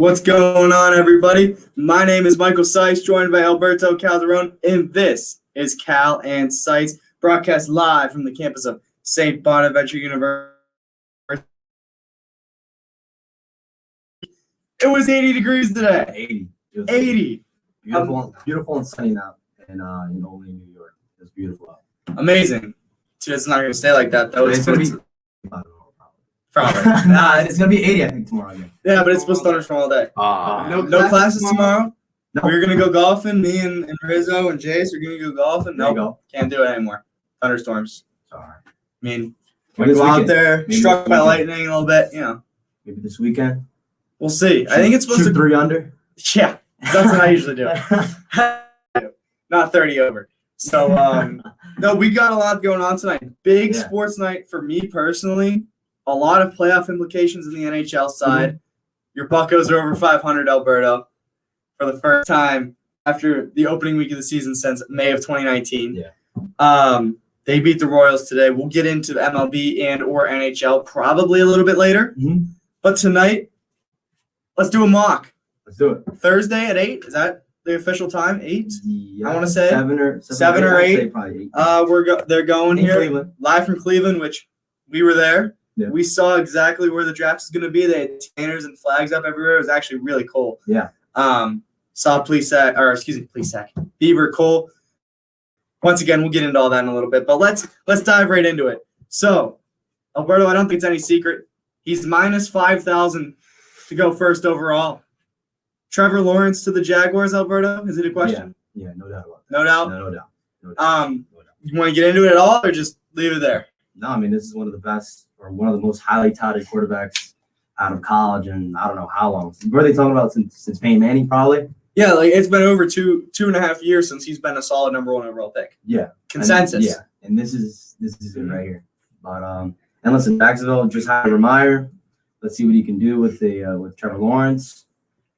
What's going on, everybody? My name is Michael Seitz, joined by Alberto Calderon, and this is Cal and Seitz, broadcast live from the campus of St. Bonaventure University. It was 80 degrees today. 80. Beautiful and sunny now in Olney, New York. It's beautiful out. Amazing. It's not going to stay like that, though. It's going to be... Probably. It's going to be 80, I think, tomorrow again. Yeah, but it's supposed to thunderstorm all day. No classes tomorrow? No. We're going to go golfing. Me and Rizzo and Jace are going to go golfing. No, can't do it anymore. Thunderstorms. Sorry. I mean, Maybe we go out there, Maybe struck by lightning a little bit, Maybe this weekend. We'll see. I think it's supposed shoot to 3 under. Yeah, that's what I usually do. Not 30 over. So, no, we got a lot going on tonight. Big sports night for me personally. A lot of playoff implications in the NHL side. Your Buccos are over 500, Alberto, for the first time after the opening week of the season since May of 2019. Yeah. They beat the Royals today. We'll get into the MLB and or NHL probably a little bit later. Mm-hmm. But tonight, let's do a mock. Let's do it. Thursday at 8. Is that the official time? 8? Yeah, I want to say 7 or 8. I'd say probably 8. They're going In here Cleveland. live from Cleveland, which we were there. Yeah. We saw exactly where the draft is going to be. They had banners and flags up everywhere. It was actually really cool. Yeah. Saw Bieber, Cole. Once again, we'll get into all that in a little bit, but let's dive right into it. So, Alberto, I don't think it's any secret. He's minus 5,000 to go first overall. Trevor Lawrence to the Jaguars, Alberto? Is it a question? Yeah, no doubt about that. No doubt? No doubt. You want to get into it at all or just leave it there? No, I mean, this is one of the best or one of the most highly touted quarterbacks out of college in I don't know how long. What are they talking about since Peyton Manning, probably? Yeah, like it's been over two and a half years since he's been a solid number 1 overall pick. Yeah. Consensus. And this is it right here. But and listen, Jacksonville just hired Vermeer. Let's see what he can do with Trevor Lawrence.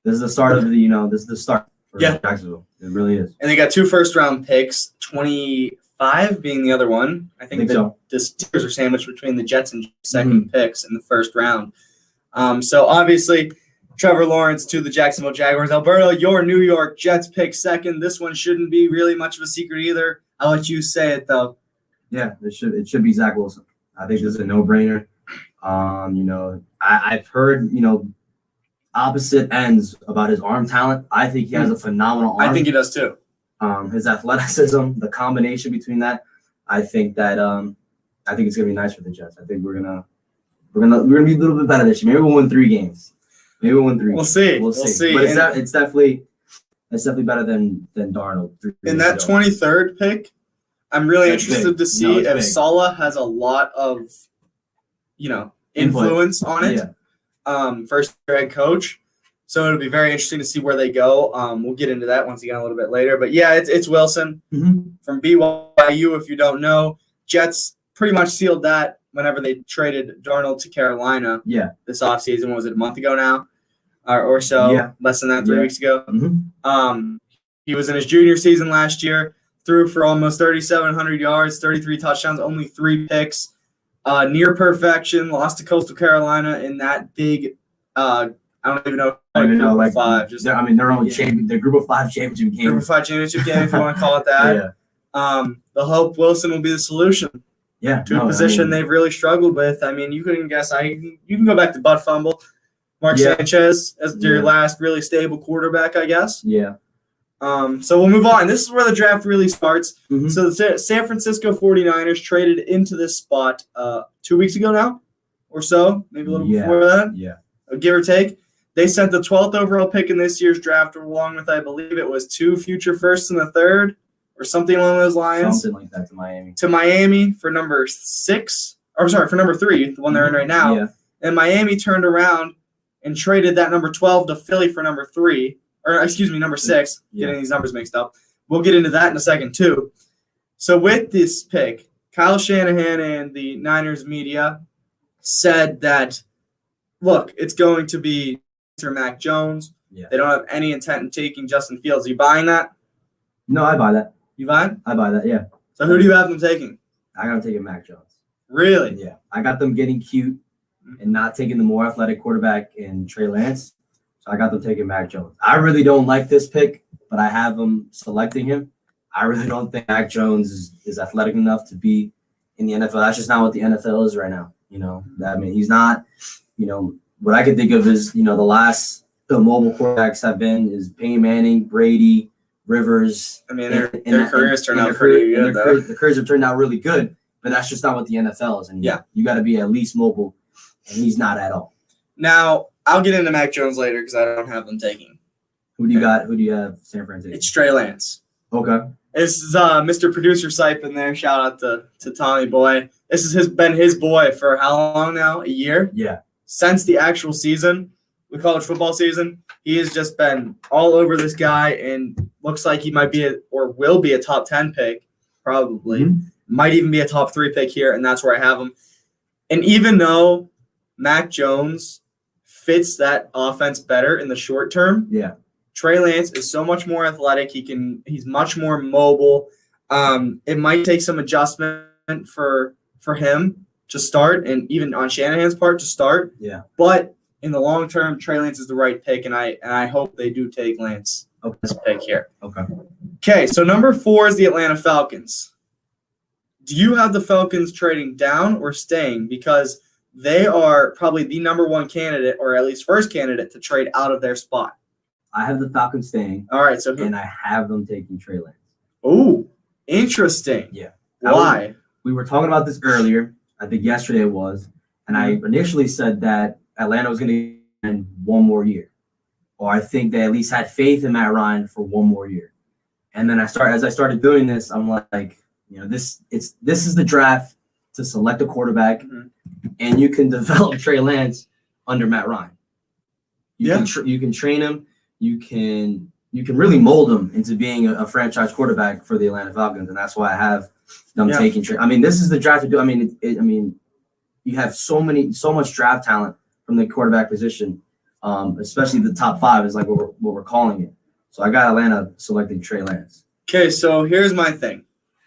This is the start of this is the start for Jacksonville. It really is. And they got 2 first-round picks, 25 being the other one. I think the Steelers are sandwiched between the Jets and second picks in the first round. So obviously, Trevor Lawrence to the Jacksonville Jaguars. Alberto, your New York Jets pick second. This one shouldn't be really much of a secret either. I'll let you say it though. Yeah, it should be Zach Wilson. I think this is a no-brainer. I've heard opposite ends about his arm talent. I think he has a phenomenal arm. I think he does too. His athleticism, the combination between that, I think it's gonna be nice for the Jets. I think we're gonna be a little bit better this year. Maybe we'll win 3 games. We'll see. We'll see. But it's definitely better than Darnold. In that 23rd pick, I'm really interested to see if Saleh has a lot of influence on it. Yeah. First year head coach. So it'll be very interesting to see where they go. We'll get into that once again a little bit later. But yeah, it's Wilson from BYU. If you don't know, Jets pretty much sealed that whenever they traded Darnold to Carolina. Yeah. This offseason, was it a month ago now, or so? Yeah. Less than that, 3 weeks ago. He was in his junior season last year. Threw for almost 3,700 yards, 33 touchdowns, only 3 picks. Near perfection, lost to Coastal Carolina in that big. I don't even know. Like 5. They're only their Group of 5 championship game. Group of 5 championship game, if you want to call it that. They'll hope Wilson will be the solution. Yeah, to a position they've really struggled with. I mean, you couldn't guess. You can go back to butt fumble. Mark Sanchez as your last really stable quarterback, I guess. Yeah. So we'll move on. This is where the draft really starts. So the San Francisco 49ers traded into this spot 2 weeks ago now or so, maybe a little before that. Yeah. Give or take. They sent the 12th overall pick in this year's draft along with, I believe it was 2 future firsts in the 3rd or something along those lines. Something like that to Miami. To Miami for number 6. Or sorry, for number 3, the one they're in right now. Yeah. And Miami turned around and traded that number 12 to Philly for number 3. Or, excuse me, number 6. Getting these numbers mixed up. We'll get into that in a second, too. So with this pick, Kyle Shanahan and the Niners media said that, look, it's going to be Mr. Mac Jones. Yeah. They don't have any intent in taking Justin Fields. Are you buying that? No, I buy that. You buying? I buy that, yeah. So who do you have them taking? I got them taking Mac Jones. Really? Yeah. I got them getting cute and not taking the more athletic quarterback in Trey Lance. So I got them taking Mac Jones. I really don't like this pick, but I have them selecting him. I really don't think Mac Jones is athletic enough to be in the NFL. That's just not what the NFL is right now. I mean, he's not, what I can think of is, the mobile quarterbacks have been is Peyton Manning, Brady, Rivers. I mean, their careers turned out pretty good, though. The careers have turned out really good, but that's just not what the NFL is anymore. Yeah. You got to be at least mobile, and he's not at all. Now, I'll get into Mac Jones later because I don't have them taking. Who do you got? Who do you have San Francisco? It's Trey Lance. Okay. This is Mr. Producer Sipe in there. Shout out to Tommy Boy. This has been his boy for how long now? A year? Yeah. Since the actual season, the college football season, he has just been all over this guy and looks like he might be or will be a top 10 pick, probably. Mm-hmm. Might even be a top 3 pick here, and that's where I have him. And even though Mac Jones fits that offense better in the short term, yeah, Trey Lance is so much more athletic. He's much more mobile. It might take some adjustment for him to start, and even on Shanahan's part to start. Yeah. But in the long term, Trey Lance is the right pick, and I hope they do take Lance. Okay. This pick here. Okay. Okay, so number 4 is the Atlanta Falcons. Do you have the Falcons trading down or staying? Because they are probably the number 1 candidate, or at least first candidate, to trade out of their spot. I have the Falcons staying. All right, so and I have them taking Trey Lance. Oh, interesting. Yeah. Why? We were talking about this earlier. I think yesterday it was. And I initially said that Atlanta was going to get one more year. Or I think they at least had faith in Matt Ryan for one more year. And then as I started doing this, I'm like, this is the draft to select a quarterback, and you can develop Trey Lance under Matt Ryan. You can train him. You can really mold him into being a franchise quarterback for the Atlanta Falcons, and that's why I have them taking Trey. I mean, this is the draft to do. I mean, you have so much draft talent from the quarterback position, especially the top 5 is like what we're calling it. So I got Atlanta selecting Trey Lance. Okay, so here's my thing.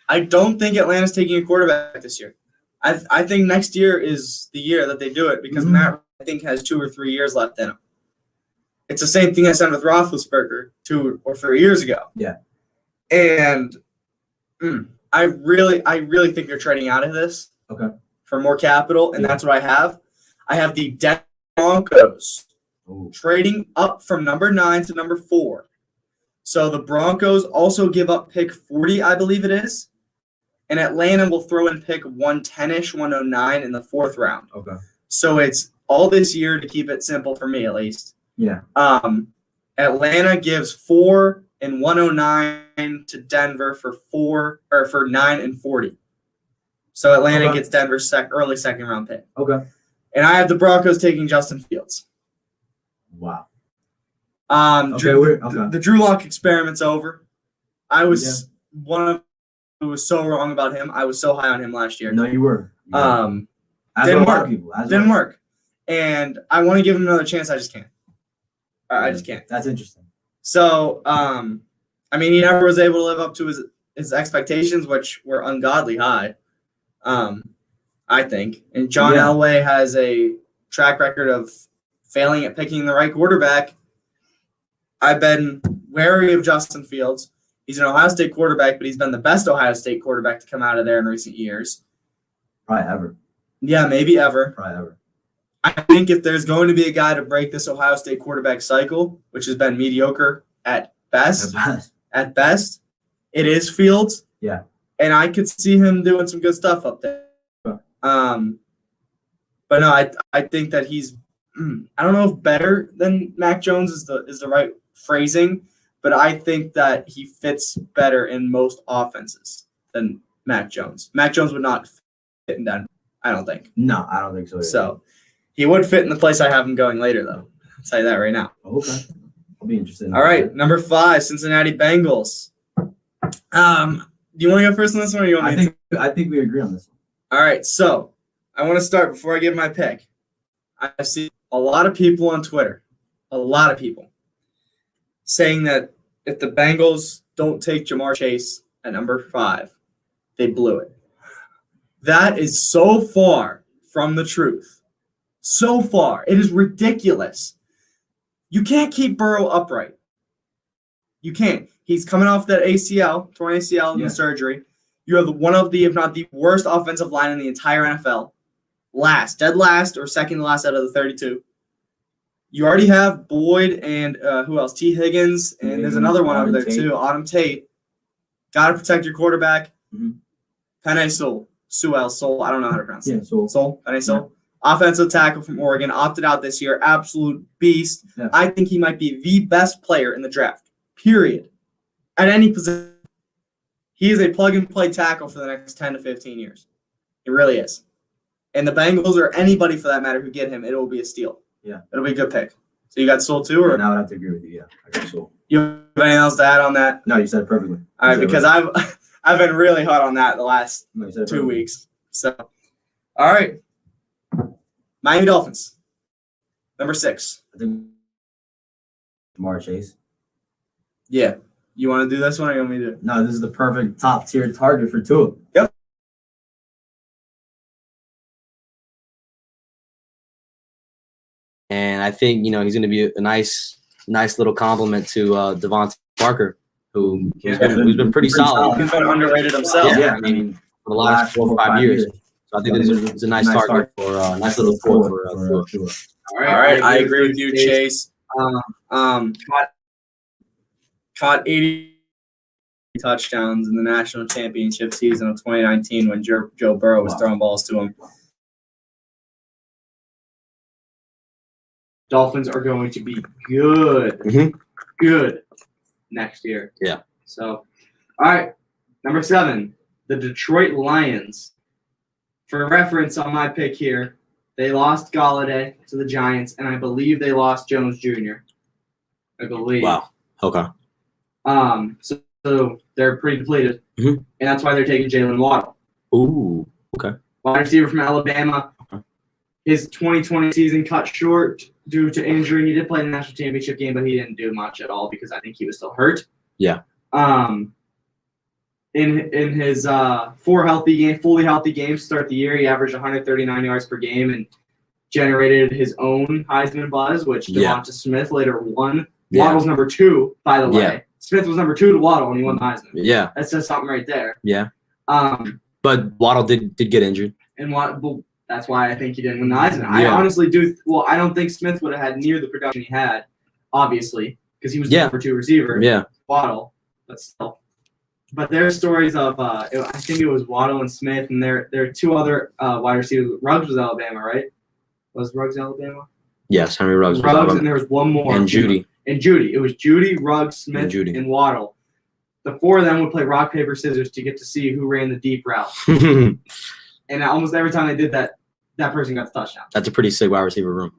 I don't think Atlanta's taking a quarterback this year. I think next year is the year that they do it because Matt, I think, has 2 or 3 years left in him. It's the same thing I said with Roethlisberger 2 or 3 years ago. Yeah. And I really think they're trading out of this. Okay. For more capital, and that's what I have. I have the Denver Broncos trading up from number 9 to number 4. So the Broncos also give up pick 40, I believe it is. And Atlanta will throw in pick 110-ish, 109 in the 4th round. Okay. So it's all this year to keep it simple for me, at least. Yeah. Atlanta gives 4 and 109 to Denver for 9 and 40. So Atlanta gets Denver's early second round pick. Okay. And I have the Broncos taking Justin Fields. Wow. The Drew Lock experiment's over. I was one of who was so wrong about him. I was so high on him last year. No, you were. Didn't work. And I want to give him another chance. I just can't. I just can't. That's interesting. So, I mean, he never was able to live up to his expectations, which were ungodly high. I think. And John Elway has a track record of failing at picking the right quarterback. I've been wary of Justin Fields. He's an Ohio State quarterback, but he's been the best Ohio State quarterback to come out of there in recent years. Probably ever. Yeah, maybe ever. Probably ever. I think if there's going to be a guy to break this Ohio State quarterback cycle, which has been mediocre at best, it is Fields. Yeah. And I could see him doing some good stuff up there. But no, I think that he's I don't know if better than Mac Jones is the right phrasing, but I think that he fits better in most offenses than Mac Jones. Mac Jones would not fit in Denver, I don't think. No, I don't think so either. So he would fit in the place I have him going later, though. I'll tell you that right now. Okay. I'll be interested. All right, number 5, Cincinnati Bengals. Do you want to go first on this one, or you want me to? I think we agree on this one. All right, so I want to start before I give my pick. I see a lot of people on Twitter, saying that if the Bengals don't take Jamar Chase at number 5, they blew it. That is so far from the truth. So far. It is ridiculous. You can't keep Burrow upright. You can't. He's coming off that ACL, torn ACL in the surgery. You have one of the, if not the worst offensive line in the entire NFL. Dead last or second to last out of the 32. You already have Boyd and who else? T. Higgins, and there's another one over there too, Autumn Tate. Got to protect your quarterback. Penei Sewell. I don't know how to pronounce it. Penei Sewell. Offensive tackle from Oregon, opted out this year. Absolute beast. Yeah. I think he might be the best player in the draft, period. At any position. He is a plug-and-play tackle for the next 10 to 15 years. It really is. And the Bengals or anybody for that matter who get him, it will be a steal. Yeah. It'll be a good pick. So you got Sewell too? Or? Yeah, I would have to agree with you. Yeah, I got Sewell. You have anything else to add on that? No, you said it perfectly. All right, because I've been really hot on that the last 2 weeks. So, all right. Miami Dolphins. Number 6. I think Jamar Chase. Yeah. You want to do this one or you want me to do it? No, this is the perfect top-tier target for Tua. Yep. And I think, he's going to be a nice little compliment to Devontae Parker, who's been pretty solid. He's been underrated himself. Yeah, I mean, for the last 4 or 5 years. So I think this is a nice target for a nice little score for Tua. All right, I agree with you, Chase. Caught 80 touchdowns in the national championship season of 2019 when Joe Burrow was throwing balls to him. Dolphins are going to be good. Good next year. Yeah. So, all right. Number 7, the Detroit Lions. For reference on my pick here, they lost Galladay to the Giants, and I believe they lost Jones Jr. I believe. Wow. Okay. So they're pretty depleted, and that's why they're taking Jalen Waddle. Ooh, okay. Wide receiver from Alabama. Okay. His 2020 season cut short due to injury. He did play in the national championship game, but he didn't do much at all because I think he was still hurt. Yeah. In his fully healthy games to start the year, he averaged 139 yards per game and generated his own Heisman buzz, which Devonta Smith later won. Yeah. Waddle's number 2, by the way. Yeah. Smith was number 2 to Waddle when he won the Heisman. Yeah. That says something right there. Yeah. But Waddle did get injured. And that's why I think he didn't win the Heisman. I honestly do. Well, I don't think Smith would have had near the production he had, obviously, because he was the number 2 receiver. Yeah. Waddle, but still. But there's stories of I think it was Waddle and Smith, and there are 2 other wide receivers. Ruggs was Alabama, right? Was Ruggs Alabama? Yes, Henry Ruggs. And there was one more. And Judy. It was Judy, Ruggs, Smith, and Waddle. The 4 of them would play rock, paper, scissors to get to see who ran the deep route. And almost every time they did that, that person got the touchdown. That's a pretty sick wide receiver room.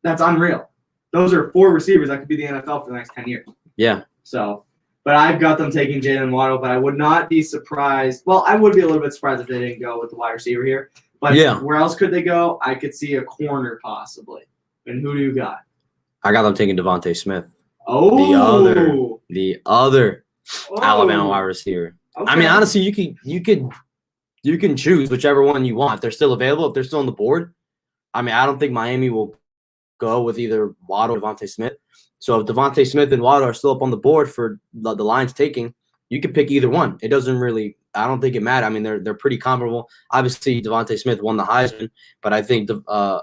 That's unreal. Those are 4 receivers that could be the NFL for the next 10 years. Yeah. So, but I've got them taking Jalen Waddle, but I would not be surprised. Well, I would be a little bit surprised if they didn't go with the wide receiver here. But where else could they go? I could see a corner possibly. And who do you got? I got them taking Devontae Smith. Oh. The other Alabama wide receiver. Okay. I mean, honestly, you can choose whichever one you want. They're still available if they're still on the board. I mean, I don't think Miami will go with either Waddle or Devontae Smith. So if Devontae Smith and Waddle are still up on the board for the Lions taking, you can pick either one. It doesn't really – I don't think it matters. I mean, they're pretty comparable. Obviously, Devontae Smith won the Heisman, but I think Devontae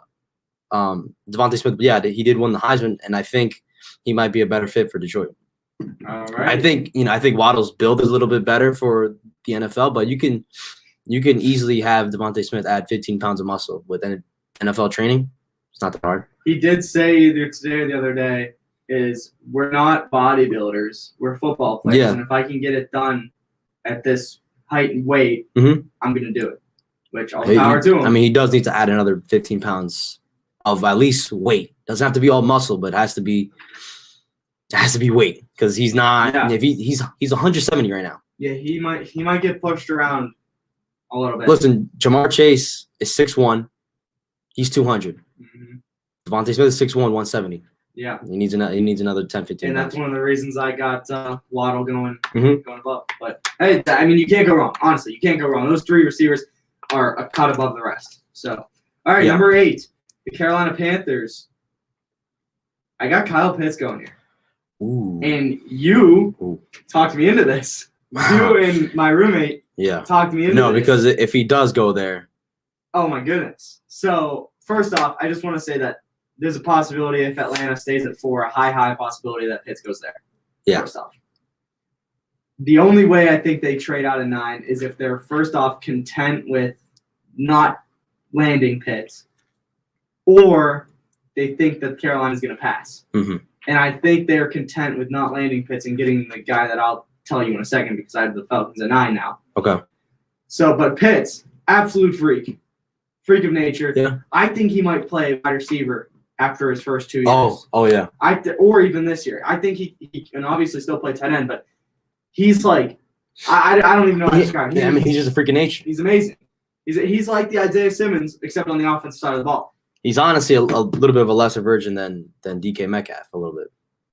Smith, he did win the Heisman, and I think he might be a better fit for Detroit. All right. I think Waddle's build is a little bit better for the NFL, but you can easily have Devontae Smith add 15 pounds of muscle with NFL training. It's not that hard. He did say either today or the other day is we're not bodybuilders. We're football players. Yeah. And if I can get it done at this height and weight, I'm going to do it, which all the power to him. I mean, he does need to add another 15 pounds of at least weight. Doesn't have to be all muscle, but it has to be weight because he's not. Yeah. If he's 170 right now. Yeah, he might get pushed around a little bit. Listen, Jamar Chase is 6'1". He's 200. Devontae Smith is 6'1", 170. Yeah. He needs another 10, 15. And that's one of the reasons I got Waddle going above. But hey, I mean, you can't go wrong. Honestly, you can't go wrong. Those 3 receivers are a cut above the rest. So, all right, number 8, the Carolina Panthers. I got Kyle Pitts going here. Ooh. And you Ooh. talked me into this. You and my roommate talked me into this. No, because if he does go there. Oh, my goodness. So, first off, I just want to say that there's a possibility if Atlanta stays at 4, a high possibility that Pitts goes there. Yeah. First off. The only way I think they trade out of 9 is if they're, first off, content with not landing Pitts, or they think that Carolina's going to pass. Mm-hmm. And I think they're content with not landing Pitts and getting the guy that I'll tell you in a second because I have the Falcons at 9 now. Okay. So, but Pitts, absolute freak of nature. Yeah. I think he might play wide receiver after his first 2 years. Oh yeah. Or even this year. I think he can obviously still play tight end, but he's like, I don't even know how to describe him. Yeah, I mean, he's just a freak of nature. He's amazing. He's like the Isaiah Simmons, except on the offensive side of the ball. He's honestly a little bit of a lesser version than DK Metcalf, a little bit.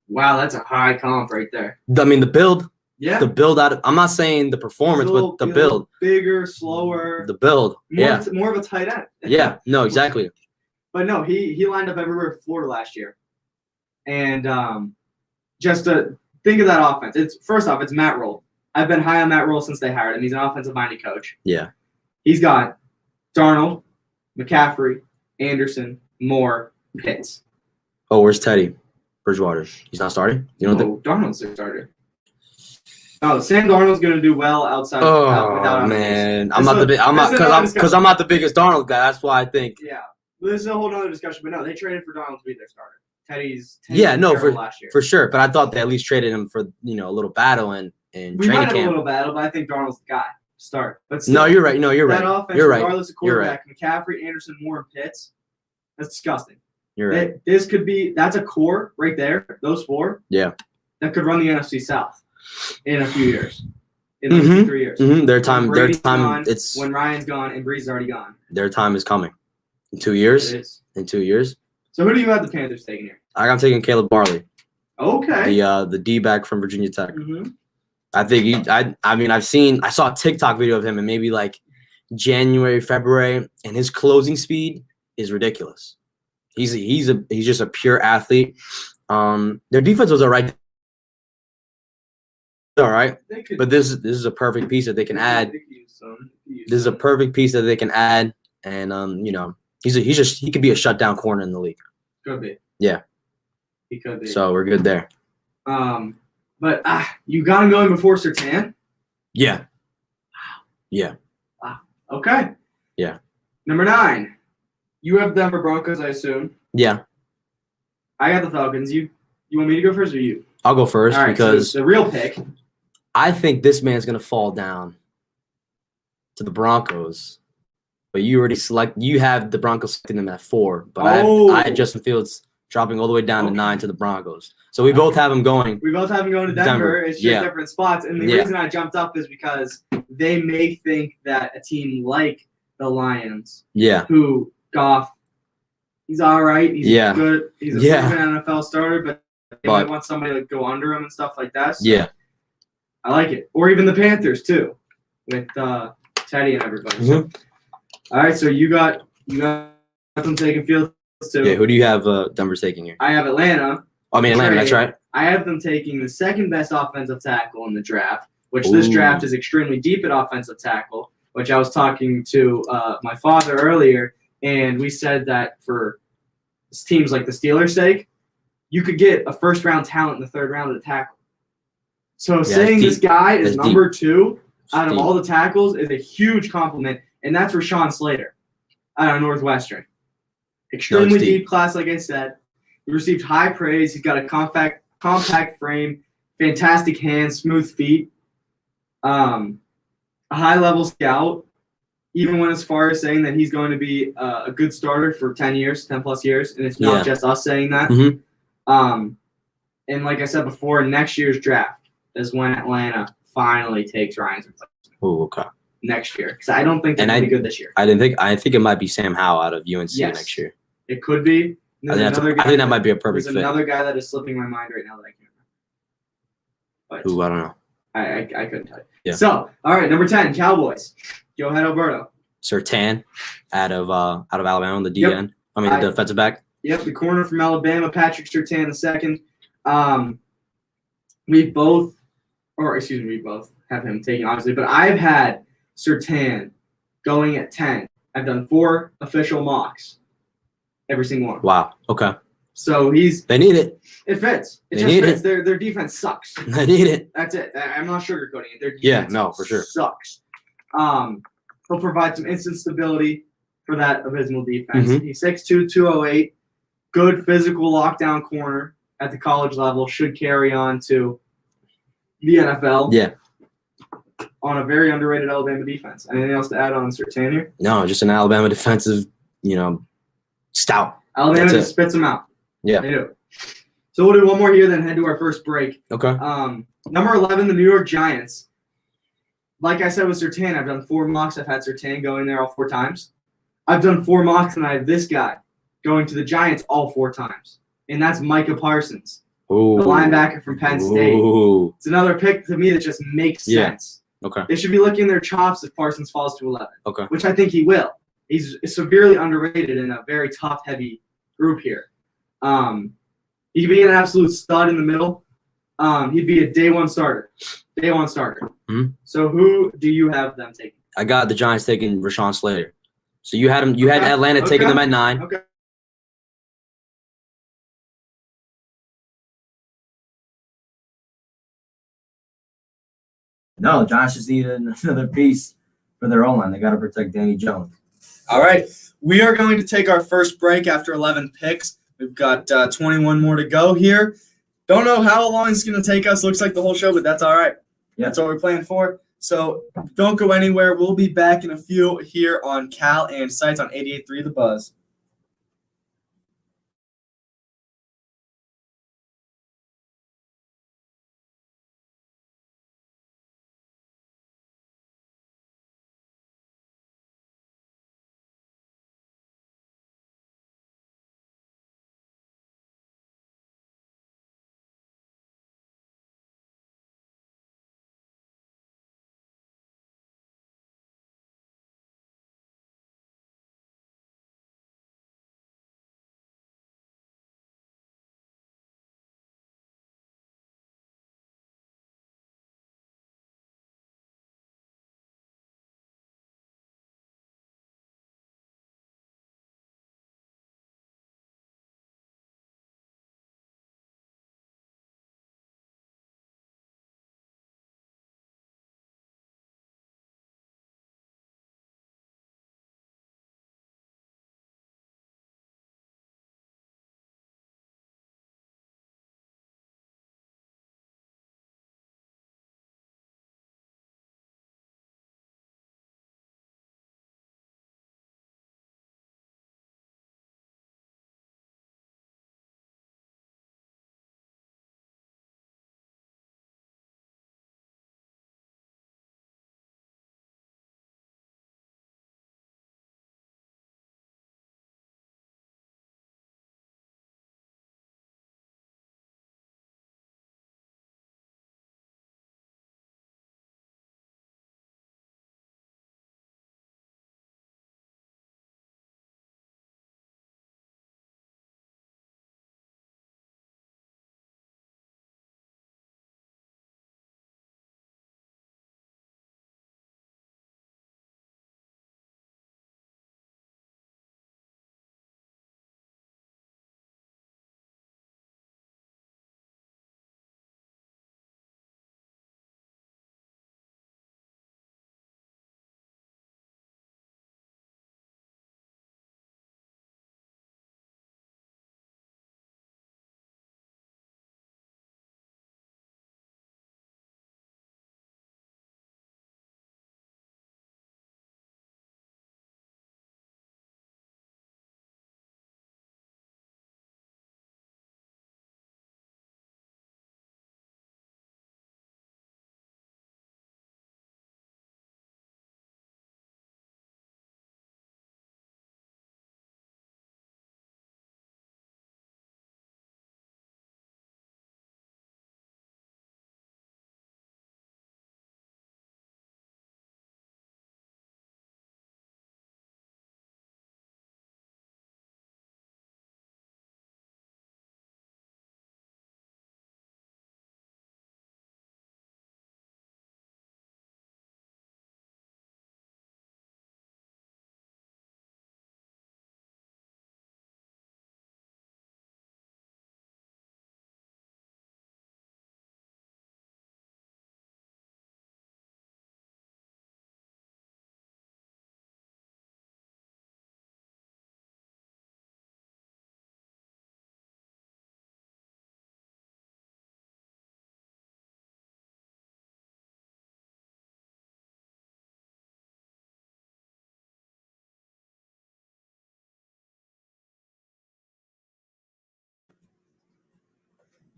Wow, that's a high comp right there. I mean, the build. Yeah. The build I'm not saying the performance, but the build. Bigger, slower. The build. More of a tight end. Yeah. No, exactly. But no, he lined up everywhere for Florida last year. And just to think of that offense, first off, it's Matt Rule. I've been high on Matt Rule since they hired him. He's an offensive-minded coach. Yeah. He's got Darnold, McCaffrey, Anderson, Moore, Pitts. Oh, where's Teddy Bridgewater? He's not starting? You don't think? Darnold's the starter. Oh, Sam Darnold's going to do well outside. Oh man, I'm not the biggest Darnold guy. That's why I think. Yeah, this is a whole other discussion. But no, they traded for Darnold to be their starter. Teddy's last year. For sure. But I thought they at least traded him for a little battle and we training might have camp. A little battle, but I think Darnold's the guy to start. But still, no, you're right. No, you're right. That offense, you're right. Regardless of quarterback, McCaffrey, Anderson, Moore, and Pitts. That's disgusting. You're right. That's a core right there. Those 4. Yeah. That could run the NFC South in a few years. In 2 3 years. Mm-hmm. Their time. Gone, it's when Ryan's gone and Brees is already gone. Their time is coming. In 2 years. It is. In 2 years. So who do you have the Panthers taking here? I'm taking Caleb Barley. Okay. The D-back from Virginia Tech. Mm-hmm. I think I saw a TikTok video of him in maybe like January, February, and his closing speed is ridiculous. He's just a pure athlete. Their defense was all right, but this is a perfect piece that they can add. This is a perfect piece that they can add, and he could be a shutdown corner in the league. Could be. Yeah. He could be. So we're good there. But you got him going before Surtain? Yeah. Yeah. Wow. Okay. Yeah. Number 9. You have Denver Broncos, I assume. Yeah. I got the Falcons. You want me to go first or you? I'll go first because so the real pick. I think this man's gonna fall down to the Broncos. But you have the Broncos selecting them at 4. But I had Justin Fields dropping all the way down to 9 to the Broncos. So we both have them going. We both have them going to Denver. It's just different spots. And the reason I jumped up is because they may think that a team like the Lions, who Goff, he's all right. He's good. He's a proven NFL starter, but they might want somebody to go under him and stuff like that. So I like it. Or even the Panthers too, with Teddy and everybody. Mm-hmm. So, all right, so you got them taking Fields too. Yeah, who do you have Denver's taking here? I have Atlanta. Atlanta, that's right. I have them taking the second best offensive tackle in the draft, which this draft is extremely deep at offensive tackle, which I was talking to my father earlier, and we said that for teams like the Steelers' sake, you could get a first-round talent in the 3rd round of the tackle. So saying this guy is number 2 out of all the tackles is a huge compliment, and that's Rashawn Slater out of Northwestern. Extremely deep class, like I said. He received high praise. He's got a compact frame, fantastic hands, smooth feet, a high-level scout, even went as far as saying that he's going to be a good starter for 10 plus years, and it's not just us saying that. Mm-hmm. And like I said before, next year's draft is when Atlanta finally takes Ryan's replacement. Oh, okay. Next year, because I don't think they're going to be good this year. I think it might be Sam Howell out of UNC next year. It could be. I think that might be a perfect fit. There's another guy that is slipping my mind right now that I can't remember. But who, I don't know. I couldn't tell you. Yeah. So, all right, number 10, Cowboys. Go ahead, Alberto. Surtain out of Alabama, the DN. The defensive back. Yep, the corner from Alabama, Patrick Surtain II. We both have him taken, obviously, but I've had Surtain going at 10. I've done 4 official mocks, every single one. Wow. Okay. So They need it. it fits. It They just need fits. it. Their defense sucks. They need it. That's it. I'm not sugarcoating it. Their defense for sure. sucks. He'll provide some instant stability for that abysmal defense. Mhm. He's 6'2", 208. Good physical lockdown corner at the college level. Should carry on to the NFL. Yeah. On a very underrated Alabama defense. Anything else to add on Surtain here? No, just an Alabama defensive, stout. Alabama That's just it. spits them out. Yeah. They do. So we'll do one more here, then head to our first break. Okay. Number 11, the New York Giants. Like I said with Surtain, I've done 4 mocks. I've had Surtain going there all 4 times. I've done 4 mocks, and I have this guy going to the Giants all 4 times. And that's Micah Parsons, Ooh. the linebacker from Penn State. Ooh. It's another pick to me that just makes sense. Okay. They should be licking their chops if Parsons falls to 11, Okay. which I think he will. He's severely underrated in a very top-heavy group here. He could be an absolute stud in the middle. He'd be a day one starter. Mhm. So who do you have them taking? I got the Giants taking Rashawn Slater. So you had him. You had Okay. Atlanta taking them at 9. Okay. No, the Giants just need another piece for their O-line. They got to protect Danny Jones. All right. We are going to take our first break after 11 picks. We've got 21 more to go here. Don't know how long it's going to take us. Looks like the whole show, but that's all right. Yeah. That's what we're playing for. So don't go anywhere. We'll be back in a few here on Cal and Seitz on 88.3 The Buzz.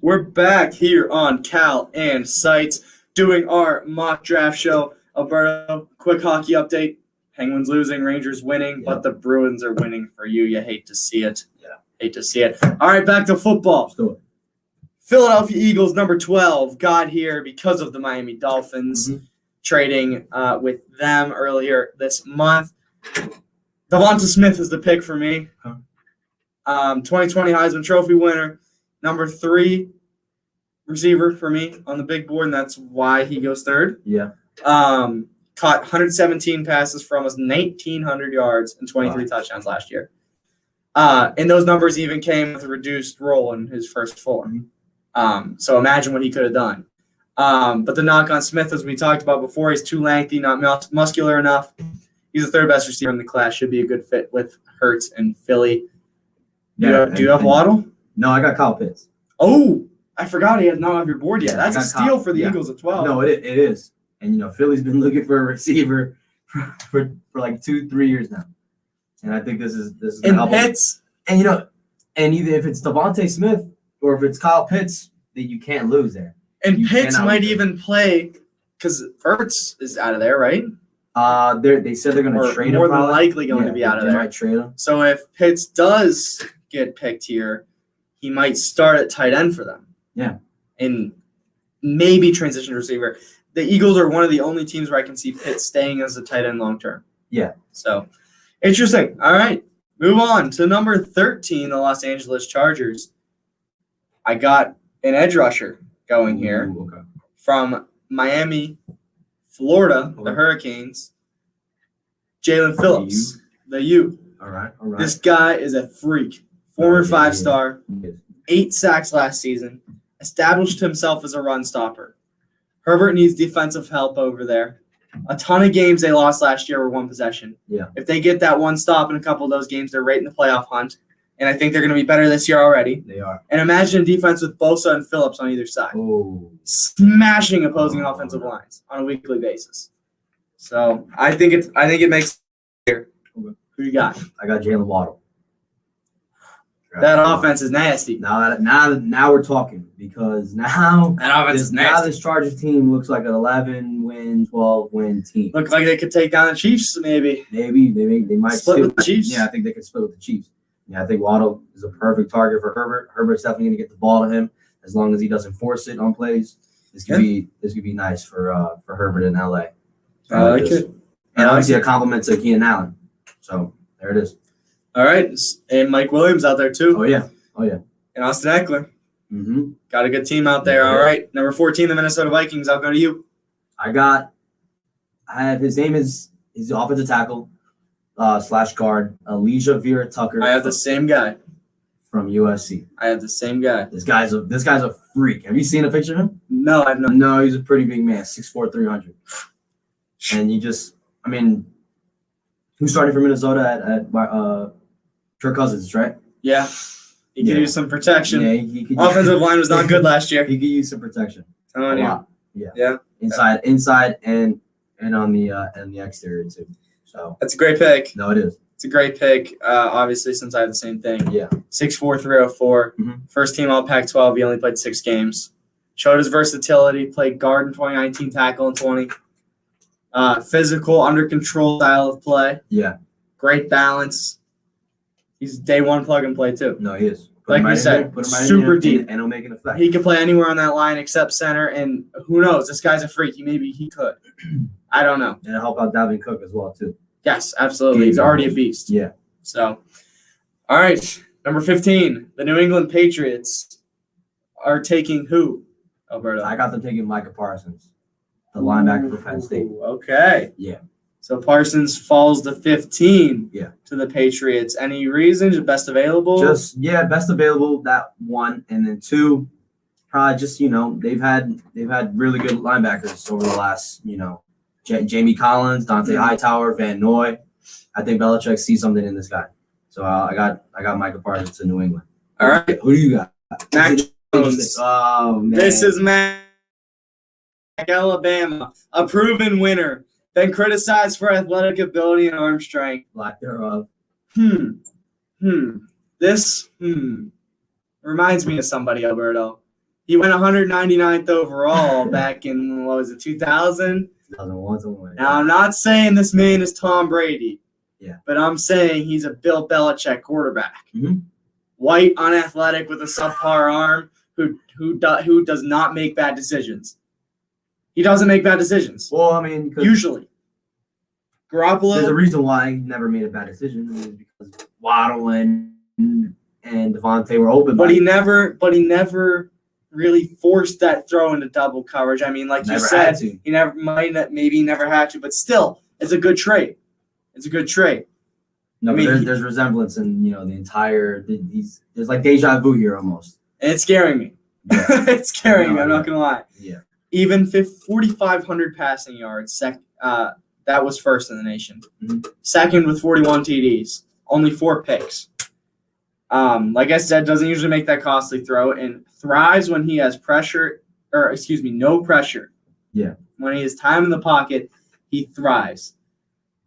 We're back here on Cal and Seitz doing our mock draft show. Alberto, quick hockey update. Penguins losing, Rangers winning, but the Bruins are winning for you. You hate to see it. Yeah. Hate to see it. All right, back to football. Let's do it. Philadelphia Eagles, number 12, got here because of the Miami Dolphins trading with them earlier this month. Devonta Smith is the pick for me. 2020 Heisman Trophy winner, number 3 receiver for me on the big board, and that's why he goes third. Yeah. Caught 117 passes for almost 1,900 yards and 23 touchdowns last year. And those numbers even came with a reduced role in his first 4. So imagine what he could have done. But the knock on Smith, as we talked about before, he's too lengthy, not muscular enough. He's the third best receiver in the class. Should be a good fit with Hurts and Philly. Do you have Waddle? No, I got Kyle Pitts. Oh, I forgot he has not on your board yet. That's a steal for the Eagles at 12. No, it is. And, Philly's been looking for a receiver for like 2-3 years now. And I think this is in Pitts. And, and either if it's Devontae Smith or if it's Kyle Pitts, that you can't lose there. And Pitts might even play because Ertz is out of there, right? They said they're going to trade him. More than likely going to be out of there. They might trade him. So if Pitts does get picked here, he might start at tight end for them. Yeah. And maybe transition receiver. The Eagles are one of the only teams where I can see Pitts staying as a tight end long term. Yeah. So interesting. All right. Move on to number 13, the Los Angeles Chargers. I got an edge rusher going here from Miami, Florida, the Hurricanes. Jalen Phillips, the U. All right. This guy is a freak. Former 5-star, 8 sacks last season, established himself as a run stopper. Herbert needs defensive help over there. A ton of games they lost last year were one possession. Yeah. If they get that one stop in a couple of those games, they're right in the playoff hunt. And I think they're going to be better this year already. They are. And imagine a defense with Bosa and Phillips on either side. Oh. Smashing opposing offensive lines on a weekly basis. So I think it makes here. Who you got? I got Jalen Waddle. That offense is nasty. Now we're talking because now that offense is nasty. Now this Chargers team looks like an 11-win, 12-win team. Looks like they could take down the Chiefs, maybe. Maybe they might split with the Chiefs. Yeah, I think they could split with the Chiefs. Yeah, I think Waddle is a perfect target for Herbert. Herbert's definitely going to get the ball to him as long as he doesn't force it on plays. This could be nice for Herbert in LA. I like it. And obviously a compliment to Keenan Allen. So there it is. All right, and Mike Williams out there too. Oh yeah. And Austin Eckler. Got a good team out there. All right, number 14, the Minnesota Vikings. I'll go to you. I have his name is he's the offensive tackle / guard, Elijah Vera Tucker. I have the same guy from USC. I have the same guy. This guy's a freak. Have you seen a picture of him? No, I've not. No, he's a pretty big man, 6'4", 300. And who started for Minnesota at Kirk Cousins, right? Yeah. He could use some protection. Yeah, he could. Offensive line was not good last year. He could use some protection. A lot. Yeah. Inside and on the exterior too. So that's a great pick. No, it is. It's a great pick. Obviously, since I have the same thing. Yeah. 6'4", 304. First team all Pac-12. He only played 6 games. Showed his versatility. Played guard in 2019, tackle in 20. Physical, under control style of play. Yeah. Great balance. He's day one plug and play too. No, he is. Like we said, super deep. And he'll make an effect. He can play anywhere on that line except center, and who knows? This guy's a freak. Maybe he could. I don't know. And it'll help out Dalvin Cook as well too. Yes, absolutely. He's already a beast. Yeah. So, all right. Number 15, the New England Patriots are taking who, Alberto? I got them taking Micah Parsons, the linebacker for Penn State. Okay. Yeah. So Parsons falls to 15 to the Patriots. Any reasons? Best available? Best available, that one. And then 2, probably just, they've had really good linebackers over the last, Jamie Collins, Dante Hightower, Van Noy. I think Belichick sees something in this guy. So I got Micah Parsons to New England. All right. Who do you got? Mac Jones. Oh, man. This is Mac, Alabama, a proven winner. Been criticized for athletic ability and arm strength. Lack thereof. This reminds me of somebody, Alberto. He went 199th overall back in, what was it, 2000? 2001, something like that. Now, I'm not saying this man is Tom Brady. Yeah. But I'm saying he's a Bill Belichick quarterback. Mm-hmm. White, unathletic, with a subpar arm, who does not make bad decisions. He doesn't make bad decisions. Well, I mean, usually. Garoppolo. There's a reason why he never made a bad decision. It was because Waddle and Devontae were open. But he never really forced that throw into double coverage. I mean, like you said, he never had to, but still, it's a good trade. It's a good trade. No, I mean, there's resemblance in the entire. There's like deja vu here almost. And it's scaring me. Yeah. It's scaring me. I'm not gonna lie. Yeah. Even 4,500 passing yards. That was first in the nation. Mm-hmm. Second with 41 TDs. Only 4 picks. Like I said, doesn't usually make that costly throw and thrives when he has no pressure. Yeah. When he has time in the pocket, he thrives.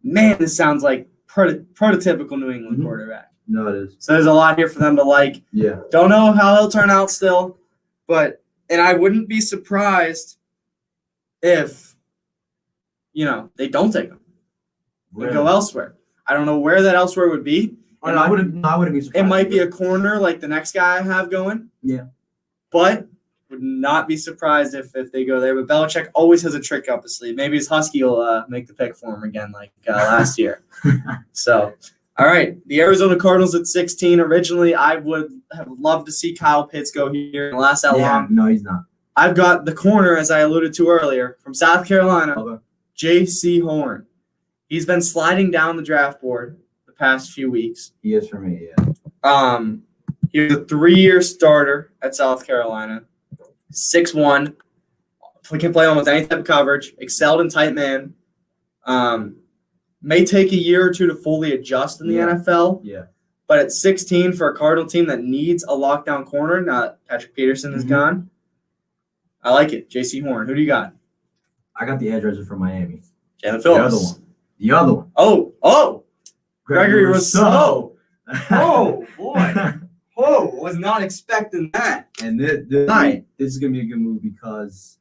Man, this sounds like prototypical New England quarterback. No, it is. So there's a lot here for them to like. Yeah. Don't know how he'll turn out still, and I wouldn't be surprised if, they don't take him. They go elsewhere. I don't know where that elsewhere would be. Oh, no, I wouldn't be surprised. It might be a corner like the next guy I have going. Yeah. But would not be surprised if they go there. But Belichick always has a trick up his sleeve. Maybe his Husky will make the pick for him again like last year. So, all right. The Arizona Cardinals at 16. Originally, I would have loved to see Kyle Pitts go here and last that long. No, he's not. I've got the corner, as I alluded to earlier, from South Carolina, Okay. J.C. Horn. He's been sliding down the draft board the past few weeks. He is for me, yeah. He was a 3-year starter at South Carolina. 6'1", can play almost any type of coverage, excelled in tight man. May take a year or two to fully adjust in the NFL. Yeah. But at 16 for a Cardinal team that needs a lockdown corner, now that Patrick Peterson is gone, I like it. J.C. Horn. Who do you got? I got the edge rusher from Miami. Jalen Phillips. The other one. Oh. Gregory Rousseau. Oh, boy. Oh, was not expecting that. And this is going to be a good move because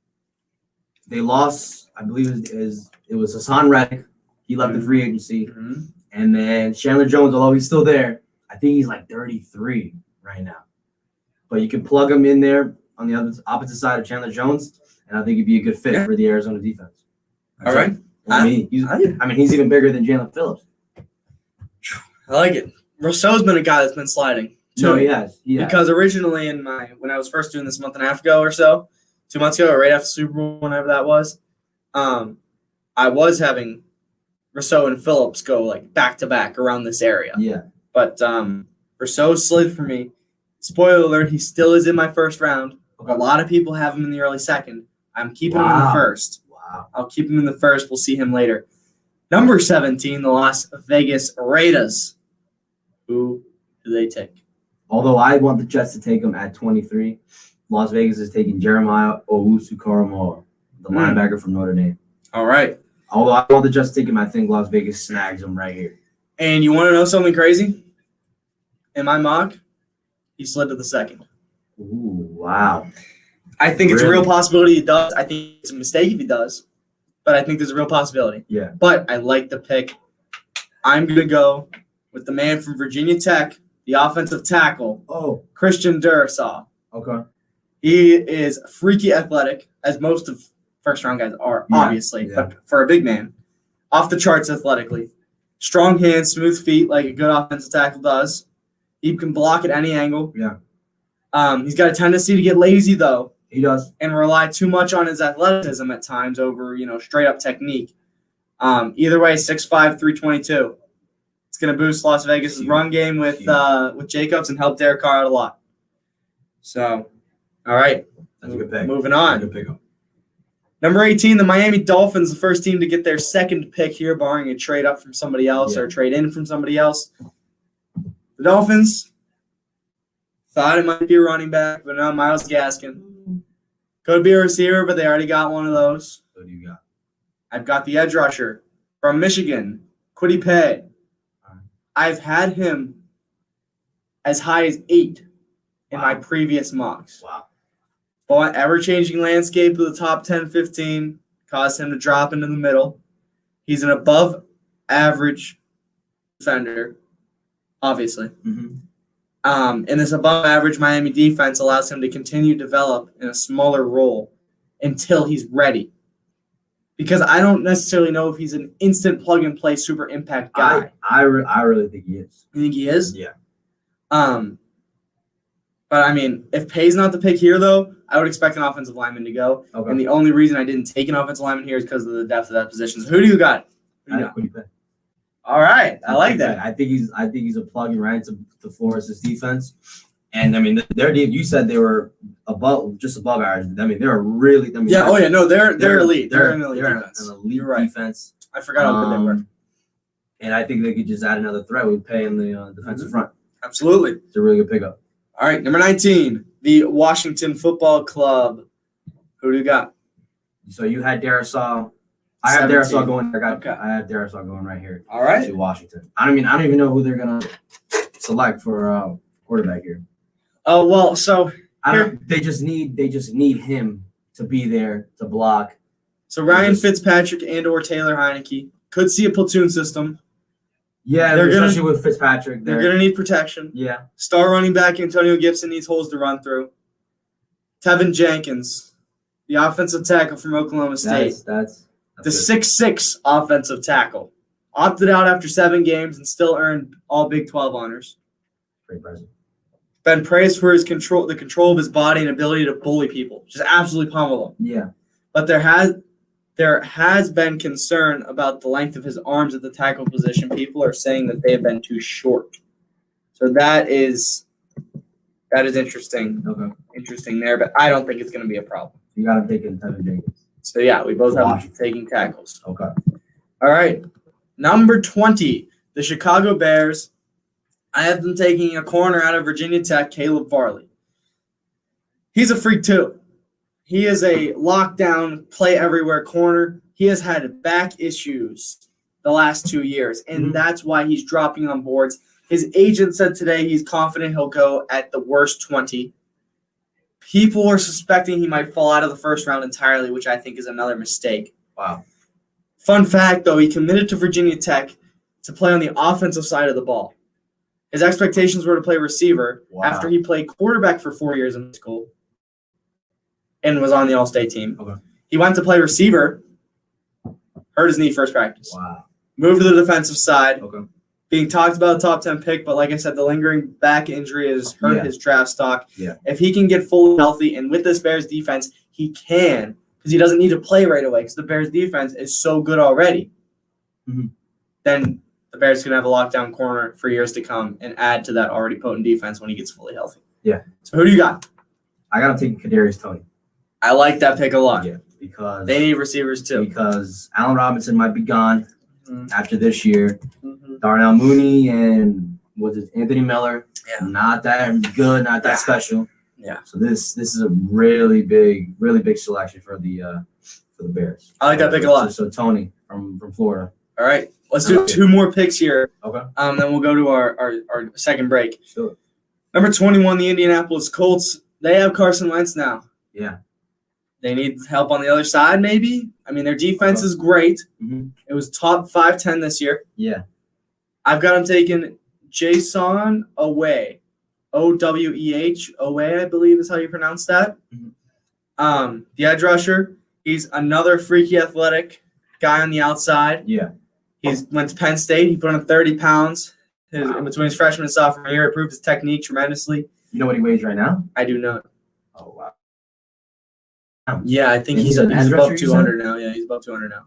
they lost, I believe it was Hassan Reddick. He left the free agency. Mm-hmm. And then Chandler Jones, although he's still there, I think he's like 33 right now. But you can plug him in there on the opposite side of Chandler Jones, and I think he'd be a good fit for the Arizona defense. All right. I mean, he's even bigger than Jalen Phillips. I like it. Rousseau's been a guy that's been sliding. No, he has. Because originally when I was first doing this a month and a half ago or so, 2 months ago, or right after the Super Bowl, whenever that was, I was having Rousseau and Phillips go like back to back around this area. Yeah. But Rousseau slid for me. Spoiler alert, he still is in my first round. Okay. A lot of people have him in the early second. I'm keeping him in the first. Wow. I'll keep him in the first. We'll see him later. Number 17, the Las Vegas Raiders. Who do they take? Although I want the Jets to take him at 23, Las Vegas is taking Jeremiah Owusu-Koramoah, the linebacker from Notre Dame. All right. Although I want the Jets to take him, I think Las Vegas snags him right here. And you want to know something crazy? In my mock, he slid to the second. Ooh, wow. I think it's a real possibility he does. I think it's a mistake if he does, but I think there's a real possibility. Yeah. But I like the pick. I'm going to go with the man from Virginia Tech, the offensive tackle, Christian Durasaw. Okay. He is freaky athletic, as most of first-round guys are, obviously, but for a big man, off the charts athletically. Strong hands, smooth feet, like a good offensive tackle does. He can block at any angle. Yeah. He's got a tendency to get lazy, though. He does. And rely too much on his athleticism at times over, straight-up technique. Either way, 6'5", 322. It's going to boost Las Vegas' run game with Jacobs and help Derek Carr out a lot. So, all right. That's a good pick. Moving on. Good pickup. Number 18, the Miami Dolphins, the first team to get their second pick here, barring a trade up from somebody else or a trade in from somebody else. The Dolphins thought it might be a running back, but no, Myles Gaskin. Could be a receiver, but they already got one of those. What do you got? I've got the edge rusher from Michigan, Kwity Paye. I've had him as high as 8 in my previous mocks. Wow. But ever-changing landscape of the top 10, 15 caused him to drop into the middle. He's an above-average defender, obviously. And this above-average Miami defense allows him to continue to develop in a smaller role until he's ready. Because I don't necessarily know if he's an instant plug-and-play super impact guy. I really think he is. You think he is? Yeah. But, I mean, if Pay's not the pick here, though, I would expect an offensive lineman to go. Okay. And the only reason I didn't take an offensive lineman here is because of the depth of that position. So who do you got? All right. I like that. I think he's a plug-in right to Flores' defense. And, I mean, you said they were just above average. I mean, they're really – I mean, yeah, no, they're elite. They're an elite defense. An elite defense. I forgot how good they were. And I think they could just add another threat with Pay in the defensive front. Absolutely. It's a really good pickup. All right, number 19, the Washington Football Club. Who do you got? So you had Darisaw. I have Darisaw going. I have Darisaw going right here. All right. To Washington. I don't even know who they're gonna select for quarterback here. Oh well, so they just need him to be there to block. So Ryan Fitzpatrick and/or Taylor Heineke could see a platoon system. Yeah, especially with Fitzpatrick. They're going to need protection. Yeah. Star running back Antonio Gibson needs holes to run through. Tevin Jenkins, the offensive tackle from Oklahoma State. That's the 6'6" offensive tackle. Opted out after 7 games and still earned all Big 12 honors. Pretty impressive. Been praised for the control of his body and ability to bully people. Just absolutely pummel them. Yeah. But there has been concern about the length of his arms at the tackle position. People are saying that they have been too short. So that is interesting. Okay. Interesting there, but I don't think it's going to be a problem. You got to take in Tevin Jenkins. So, yeah, we both have them taking tackles. Okay. All right. Number 20, the Chicago Bears. I have them taking a corner out of Virginia Tech, Caleb Farley. He's a freak, too. He is a lockdown, play-everywhere corner. He has had back issues the last 2 years, and that's why he's dropping on boards. His agent said today he's confident he'll go at the worst 20. People are suspecting he might fall out of the first round entirely, which I think is another mistake. Wow. Fun fact, though, he committed to Virginia Tech to play on the offensive side of the ball. His expectations were to play receiver after he played quarterback for 4 years in school and was on the All-State team. Okay. He went to play receiver, hurt his knee first practice. Wow. Moved to the defensive side. Okay. Being talked about a top 10 pick, but like I said, the lingering back injury has hurt his draft stock. Yeah. If he can get fully healthy, and with this Bears defense, he can, because he doesn't need to play right away because the Bears defense is so good already. Then the Bears can have a lockdown corner for years to come and add to that already potent defense when he gets fully healthy. Yeah. So who do you got? I got to take Kadarius Toney. I like that pick a lot. Yeah, because they need receivers too. Because Allen Robinson might be gone after this year. Darnell Mooney and Anthony Miller. Yeah. Not that good, not that special. Yeah. So this is a really big selection for the Bears. I like that pick a lot. So Toney from Florida. All right. Let's do 2 more picks here. Okay. Then we'll go to our second break. Sure. Number 21, the Indianapolis Colts. They have Carson Wentz now. Yeah. They need help on the other side, maybe. I mean, their defense is great. It was top 5-10 this year. Yeah. I've got them taking Jason Oweh. Oweh, Oweh, I believe is how you pronounce that. The edge rusher. He's another freaky athletic guy on the outside. Yeah. He went to Penn State. He put on 30 pounds in between his freshman and sophomore year. Improved his technique tremendously. You know what he weighs right now? I do not. Oh, wow. Yeah, I think he's above 200 now. Yeah, he's above 200 now.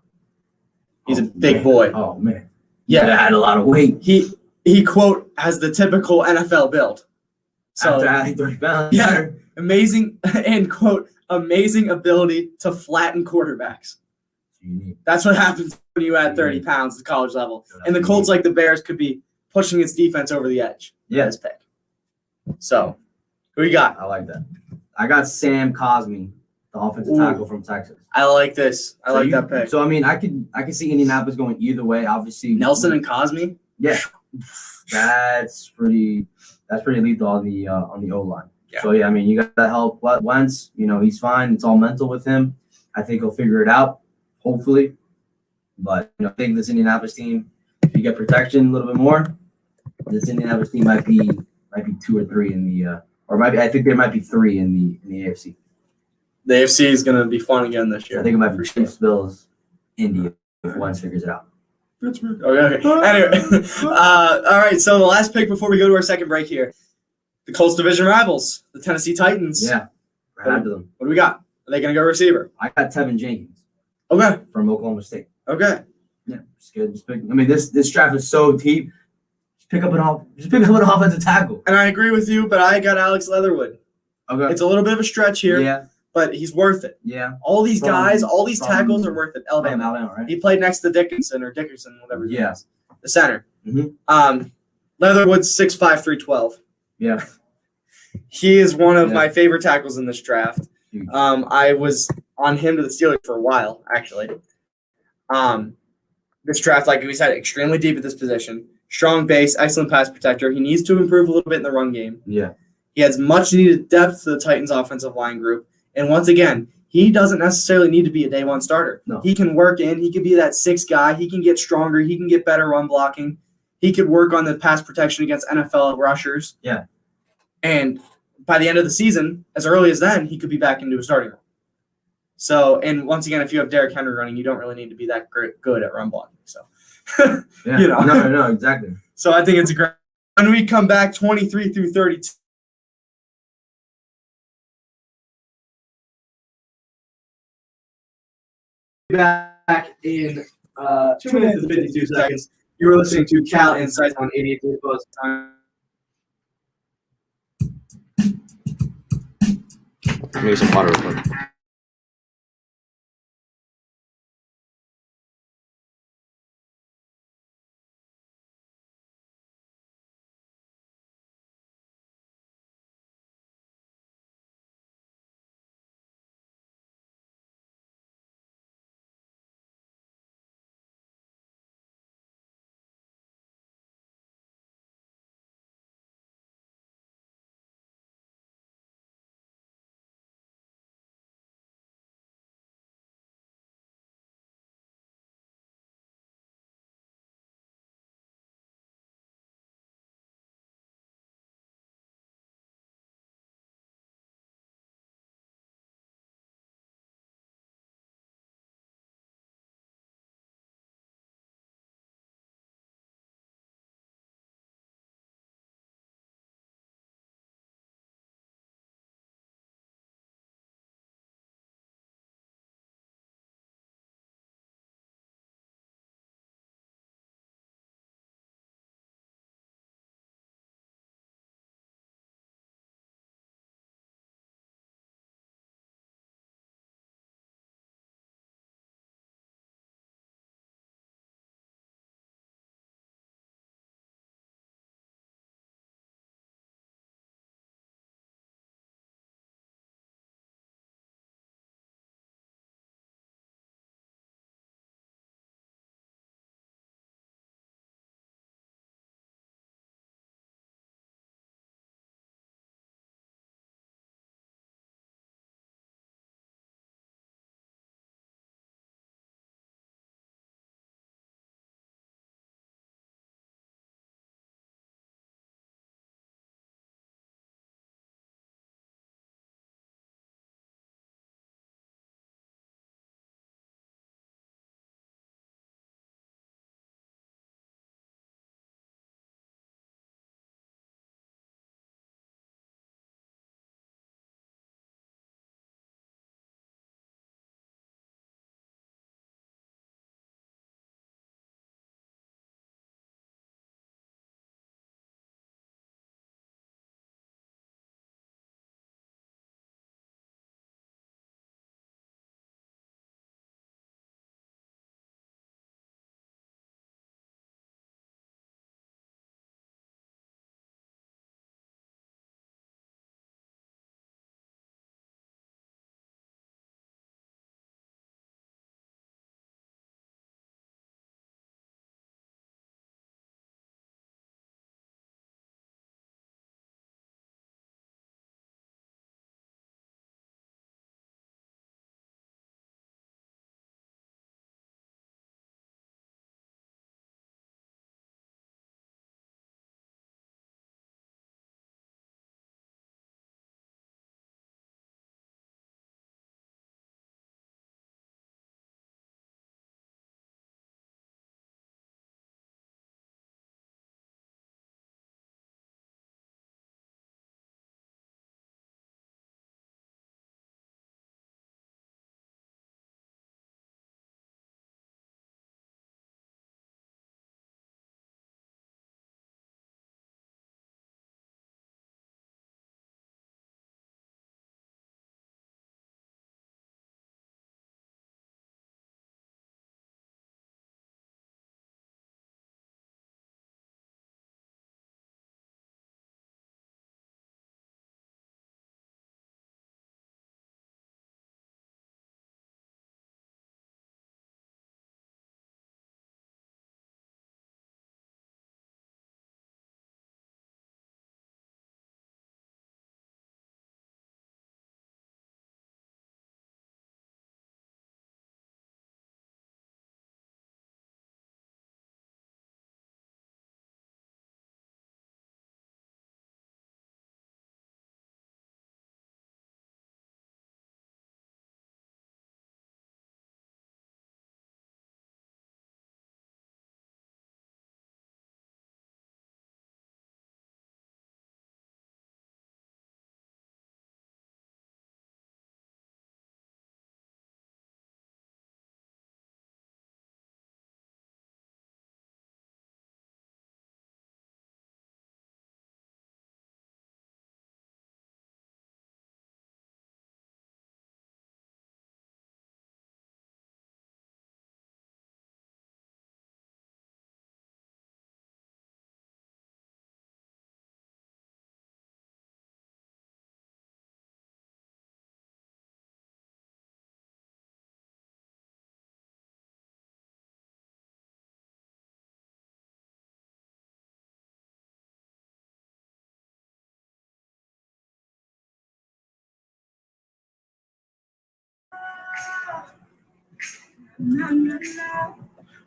He's a big boy. Oh, man. Yeah. That had a lot of weight. He quote, has the typical NFL build. So, after adding 30 pounds. Yeah, amazing, and quote, amazing ability to flatten quarterbacks. That's what happens when you add 30 pounds to college level. And the Colts, like the Bears, could be pushing its defense over the edge. Yeah. This pick. So, who you got? I like that. I got Sam Cosmi, the offensive tackle from Texas. I like this. I like that pick. So I mean, I can see Indianapolis going either way. Obviously, Nelson and Cosmi. Yeah, that's pretty lethal on the O line. Yeah. So yeah, I mean, you got to help Wentz. You know, he's fine. It's all mental with him. I think he'll figure it out, hopefully. But I think this Indianapolis team, if you get protection a little bit more, this Indianapolis team might be 2 or 3 in the I think there might be 3 in the AFC. The AFC is going to be fun again this year. I think it might be Chiefs, Bills, India if Wentz figures it out. Okay. Anyway, all right. So the last pick before we go to our second break here, the Colts division rivals, the Tennessee Titans. Yeah, right after them. What do we got? Are they going to go receiver? I got Tevin Jenkins. Okay. From Oklahoma State. Okay. Yeah, just good. This draft is so deep. Just pick up an offensive tackle. And I agree with you, but I got Alex Leatherwood. Okay. It's a little bit of a stretch here. Yeah. But he's worth it. Yeah. All these guys, all these tackles are worth it. Alabama, right? He played next to Dickinson, whatever his name is. The center. Mm-hmm. Leatherwood's 6'5", 312. Yeah. He is one of my favorite tackles in this draft. Huge. I was on him to the Steelers for a while, actually. This draft, like we said, extremely deep at this position. Strong base, excellent pass protector. He needs to improve a little bit in the run game. Yeah. He has much needed depth to the Titans' offensive line group. And once again, he doesn't necessarily need to be a day one starter. No. He can work in. He can be that 6th guy. He can get stronger. He can get better run blocking. He could work on the pass protection against NFL rushers. Yeah. And by the end of the season, as early as then, he could be back into a starting role. So, and once again, if you have Derrick Henry running, you don't really need to be that good at run blocking. So, yeah. You know. No, exactly. So I think it's a great. When we come back, 23 through 32. Back in 2 minutes and 52 seconds. You were listening to Cal Insights on 88 Buzz Time. Maybe some water real quick.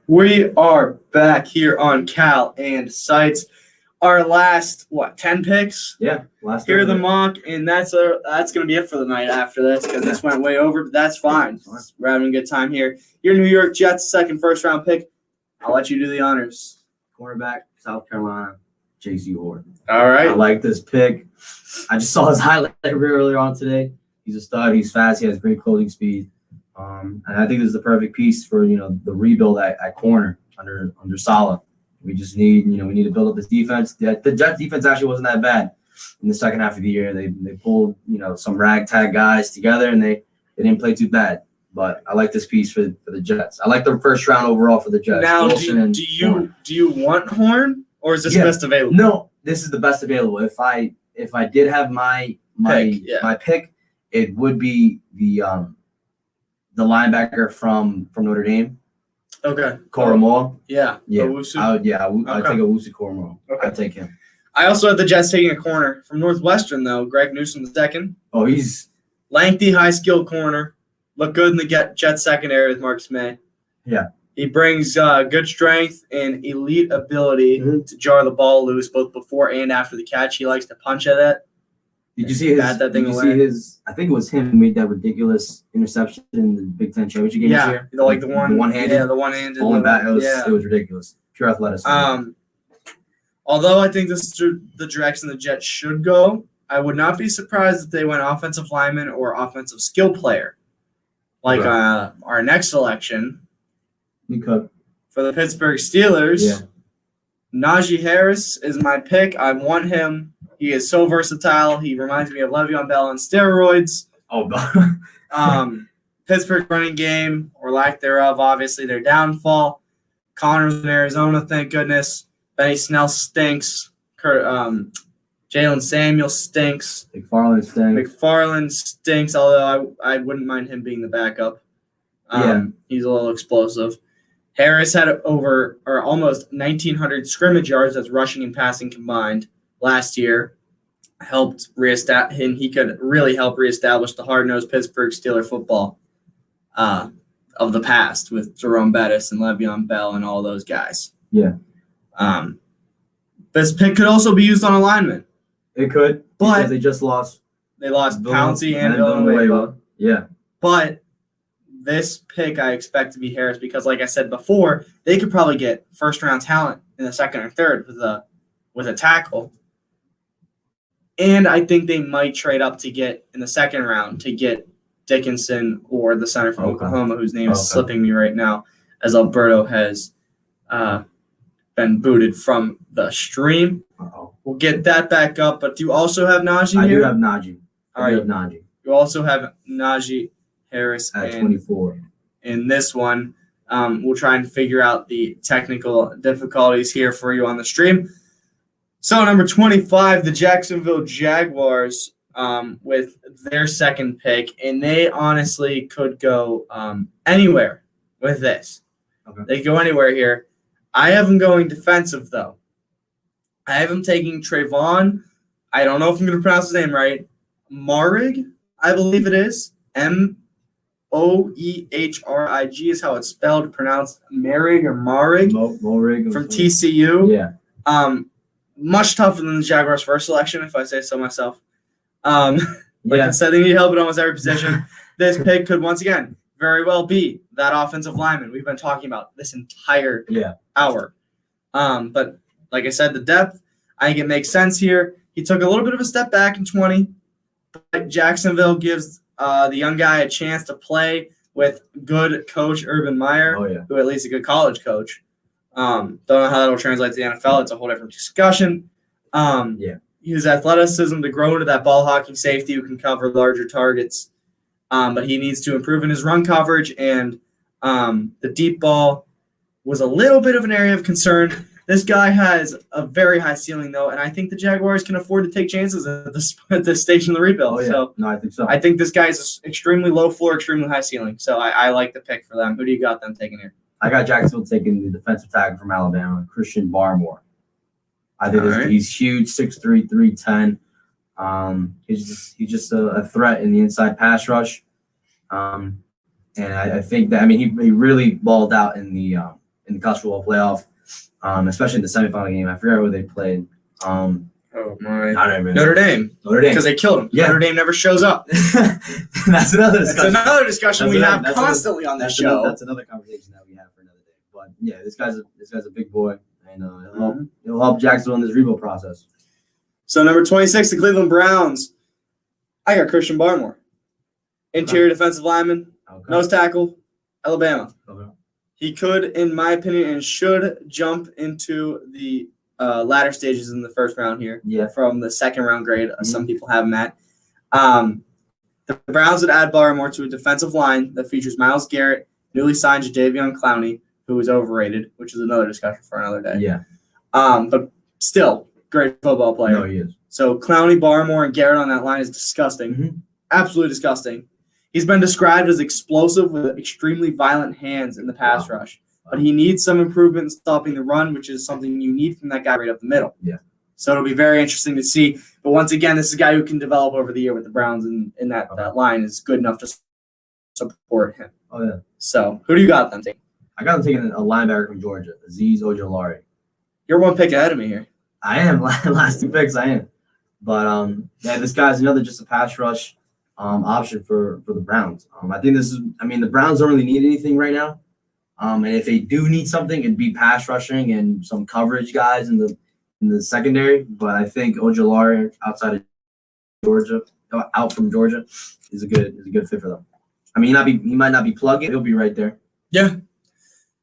We are back here on Cal and Seitz. Our last 10 picks? Yeah, last. Here are the mock, and that's gonna be it for the night after this because this went way over, but that's fine. We're having a good time here. Your New York Jets second first round pick. I'll let you do the honors. Cornerback, South Carolina, J.C. Horton. All right. I like this pick. I just saw his highlight earlier on today. He's a stud. He's fast. He has great closing speed. And I think this is the perfect piece for the rebuild at corner under Saleh. We just need we need to build up this defense. The Jets defense actually wasn't that bad in the second half of the year. They pulled some ragtag guys together and they didn't play too bad. But I like this piece for the Jets. I like the first round overall for the Jets. Now, do you want Horn or is this best available? No, this is the best available. If I did have my pick, it would be the linebacker from Notre Dame. Okay. Koromoa. Yeah. Owusu? I'd take Owusu Koromoa. Okay. I'd take him. I also had the Jets taking a corner from Northwestern though. Greg Newsome II. Oh, he's lengthy, high skill corner. Look good in the Jets secondary with Marcus May. Yeah. He brings good strength and elite ability to jar the ball loose both before and after the catch. He likes to punch at it. Did you see his? I think it was him who made that ridiculous interception in the Big Ten championship game this year. The one-handed. Yeah, the one-handed. It was ridiculous. Pure athleticism. Although I think this is the direction the Jets should go, I would not be surprised if they went offensive lineman or offensive skill player. Like our next selection. Because for the Pittsburgh Steelers, Najee Harris is my pick. I want him. He is so versatile. He reminds me of Le'Veon Bell on steroids. Oh, God. Pittsburgh running game, or lack thereof, obviously their downfall. Connors in Arizona, thank goodness. Benny Snell stinks. Jalen Samuel stinks. McFarland stinks, although I wouldn't mind him being the backup. He's a little explosive. Harris had almost 1,900 scrimmage yards, that's rushing and passing combined, last year. He could really help reestablish the hard-nosed Pittsburgh Steeler football of the past with Jerome Bettis and Le'Veon Bell and all those guys. Yeah. This pick could also be used on alignment. It could, but because they just lost. They lost Pouncey and Villanueva. Yeah. But this pick I expect to be Harris because, like I said before, they could probably get first-round talent in the second or third with a tackle. And I think they might trade up to get in the second round to get Dickinson or the center from Oklahoma, whose name is slipping me right now, as Alberto has been booted from the stream. We'll get that back up. But do you also have Najee here? I do have Najee. All right. You also have Najee Harris at 24. In this one, we'll try and figure out the technical difficulties here for you on the stream. So number 25, the Jacksonville Jaguars with their second pick, and they honestly could go anywhere with this. Okay. They could go anywhere here. I have them going defensive, though. I have them taking Trayvon. I don't know if I'm going to pronounce his name right. Moehrig, I believe it is. Moehrig is how it's spelled, pronounced Moehrig or Moehrig. Moehrig from TCU. Yeah. Much tougher than the Jaguars' first selection, if I say so myself. I said, they need help at almost every position. This pick could once again very well be that offensive lineman we've been talking about this entire hour. But like I said, the depth, I think it makes sense here. He took a little bit of a step back in 20, but Jacksonville gives the young guy a chance to play with good coach Urban Meyer, who at least a good college coach. Don't know how that'll translate to the NFL. It's a whole different discussion. His athleticism to grow into that ball hawking safety who can cover larger targets. But he needs to improve in his run coverage, and the deep ball was a little bit of an area of concern. This guy has a very high ceiling, though, and I think the Jaguars can afford to take chances at this stage in the rebuild. I think so. I think this guy's extremely low floor, extremely high ceiling. So I like the pick for them. Who do you got them taking here? I got Jacksonville taking the defensive tackle from Alabama, Christian Barmore. I think he's huge, 6'3", 310. He's just a threat in the inside pass rush. And I think that he really balled out in the college football playoff, especially in the semifinal game. I forgot who they played. Oh my! I don't remember. Notre Dame, because they killed him. Yeah. Notre Dame never shows up. That's another discussion. That's another discussion we have constantly on this show. That's another conversation that we have for another day. But yeah, this guy's a big boy, and he'll help Jacksonville in this rebuild process. So number 26, the Cleveland Browns. I got Christian Barmore, interior defensive lineman, nose tackle, Alabama. Okay. He could, in my opinion, and should jump into the latter stages in the first round here. Yeah. From the second round grade, some people have him at. The Browns would add Barmore to a defensive line that features Myles Garrett, newly signed Jadeveon Clowney, who is overrated, which is another discussion for another day. Yeah. But still, great football player. No, he is. So Clowney, Barmore, and Garrett on that line is disgusting. Mm-hmm. Absolutely disgusting. He's been described as explosive with extremely violent hands in the pass rush. But he needs some improvement in stopping the run, which is something you need from that guy right up the middle. Yeah. So it'll be very interesting to see. But once again, this is a guy who can develop over the year with the Browns, and that line is good enough to support him. Oh, yeah. So who do you got them taking? I got him taking a linebacker from Georgia, Azeez Ojulari. You're one pick ahead of me here. I am. Last two picks, I am. But, this guy's another just a pass rush option for the Browns. I think the Browns don't really need anything right now. And if they do need something, it'd be pass rushing and some coverage guys in the secondary. But I think Ojulari out from Georgia, is a good fit for them. He might not be plugging, he'll be right there. Yeah.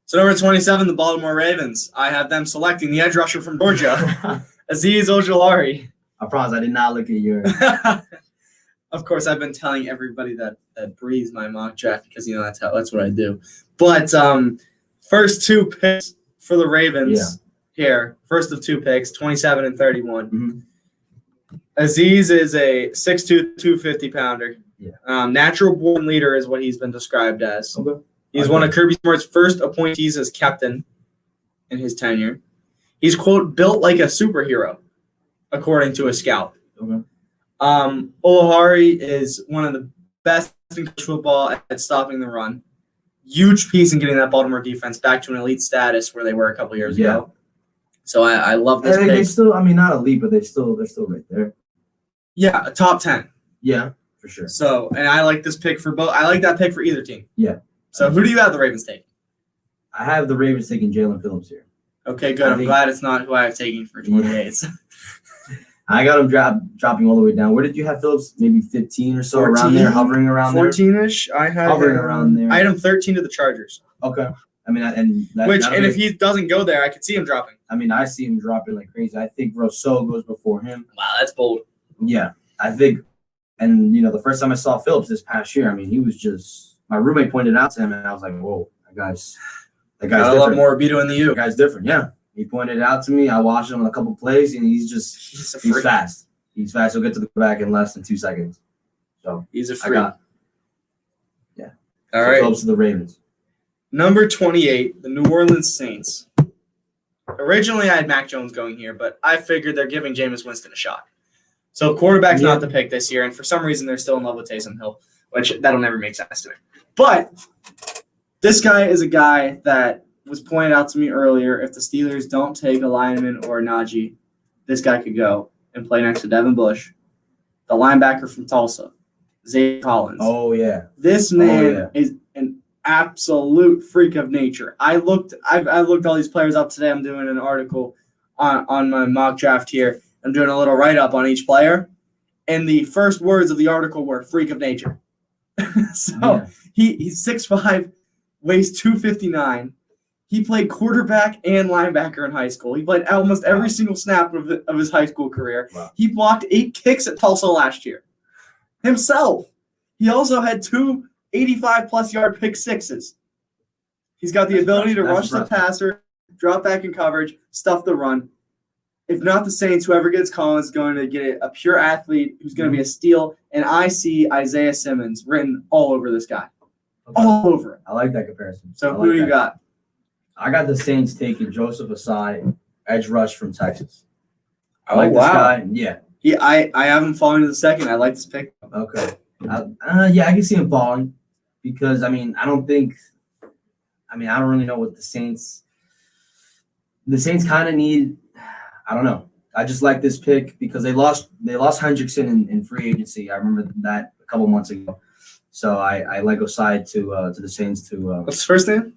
So number 27, the Baltimore Ravens. I have them selecting the edge rusher from Georgia, Azeez Ojulari. I promise I did not look at your. Of course, I've been telling everybody that breathes my mock draft because that's what I do. But first two picks for the Ravens here. First of two picks, 27 and 31. Mm-hmm. Azeez is a 6'2", 250-pounder. Yeah. Natural born leader is what he's been described as. Okay. He's one of Kirby Smart's first appointees as captain in his tenure. He's, quote, built like a superhero, according to a scout. Okay. Ojulari is one of the best in college football at stopping the run. Huge piece in getting that Baltimore defense back to an elite status where they were a couple years ago. So I love this pick. They still, not elite, but they're still right there. Yeah, a top 10. Yeah, for sure. So, and I like this pick for both. I like that pick for either team. Yeah. So who do you have the Ravens taking? I have the Ravens taking Jalen Phillips here. Okay, good. I'm glad it's not who I have taken for 28. I got him dropping all the way down. Where did you have Phillips? Maybe 15 or so, 14, around there, hovering around 14-ish. I had hovering around there. I had him 13 to the Chargers. Okay. And if he doesn't go there, I could see him dropping. I see him dropping like crazy. I think Rousseau goes before him. Wow, that's bold. Yeah, I think, and the first time I saw Phillips this past year, he was just. My roommate pointed out to him, and I was like, "Whoa, that guy's different." A lot more Beto in the U. That guy's different. Yeah, he pointed it out to me. I watched him on a couple plays, and he's fast. He's fast. He'll get to the back in less than 2 seconds. So he's a freak. All right. Phillips to the Ravens. Number 28, the New Orleans Saints. Originally, I had Mac Jones going here, but I figured they're giving Jameis Winston a shot. So quarterback's not the pick this year, and for some reason, they're still in love with Taysom Hill, which that'll never make sense to me. But this guy is a guy that was pointed out to me earlier. If the Steelers don't take a lineman or a Najee, this guy could go and play next to Devin Bush, the linebacker from Tulsa, Zay Collins. Oh, yeah. This man is an absolute freak of nature. I've looked all these players up today. I'm doing an article on my mock draft here. I'm doing a little write-up on each player. And the first words of the article were freak of nature. He's 6'5", weighs 259. He played quarterback and linebacker in high school. He played almost every single snap of his high school career. Wow. He blocked 8 kicks at Tulsa last year himself. He also had 2 85-plus yard pick sixes. He's got the ability to rush the passer, drop back in coverage, stuff the run. If not the Saints, whoever gets Collins is going to get a pure athlete who's going to be a steal. And I see Isaiah Simmons written all over this guy. Okay. All over it. I like that comparison. So who do you got? I got the Saints taking Joseph Asai, edge rush from Texas. I like this guy. Yeah. I have him falling to the second. I like this pick. Okay. I can see him falling. because I don't really know what the Saints kind of need. I don't know. I just like this pick because they lost Hendrickson in free agency. I remember that a couple months ago. So I like Osai to the Saints to What's his first name?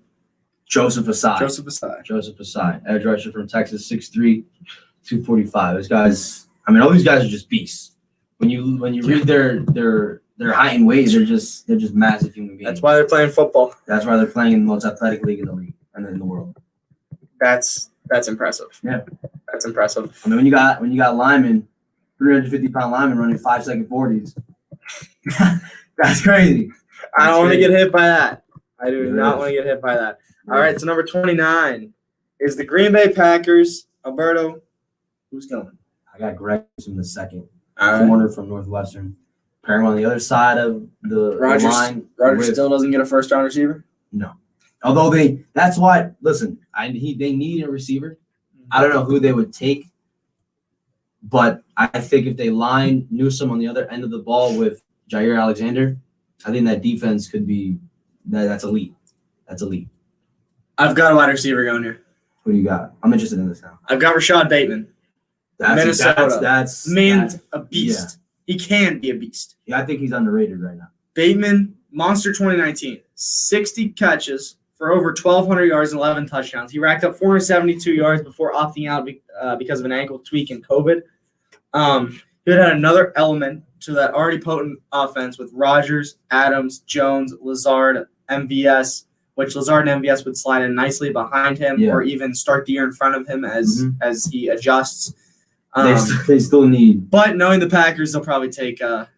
Joseph Osai. Joseph Asai. Edge rusher from Texas, 6'3", 245. Those guys, all these guys are just beasts. When you read their height and weight, they're just massive human beings. That's why they're playing football. That's why they're playing in the most athletic league and in the world. That's impressive. Yeah. That's impressive. When you got linemen, 350-pound linemen running 5-second 40s, that's crazy. I don't want to get hit by that. I do Yeah, not want to get hit by that. All right, so number 29 is the Green Bay Packers. Alberto, who's going? I got Greg from the second. All right. Corner from Northwestern. Pair him on the other side of the line. Rodgers still doesn't get a first-round receiver? No. Although that's why, listen, they need a receiver. I don't know who they would take, but I think if they line Newsome on the other end of the ball with Jair Alexander, I think that defense could be that's elite. That's elite. I've got a wide receiver going here. Who do you got? I'm interested in this now. I've got Rashad Bateman. Minnesota. That's a beast. Yeah. He can be a beast. Yeah, I think he's underrated right now. Bateman, monster 2019. 60 catches for over 1,200 yards and 11 touchdowns. He racked up 472 yards before opting out because of an ankle tweak and COVID. He had another element to that already potent offense with Rodgers, Adams, Jones, Lazard, MVS, which Lazard and MVS would slide in nicely behind him or even start the year in front of him as he adjusts. They still need. But knowing the Packers, they'll probably take a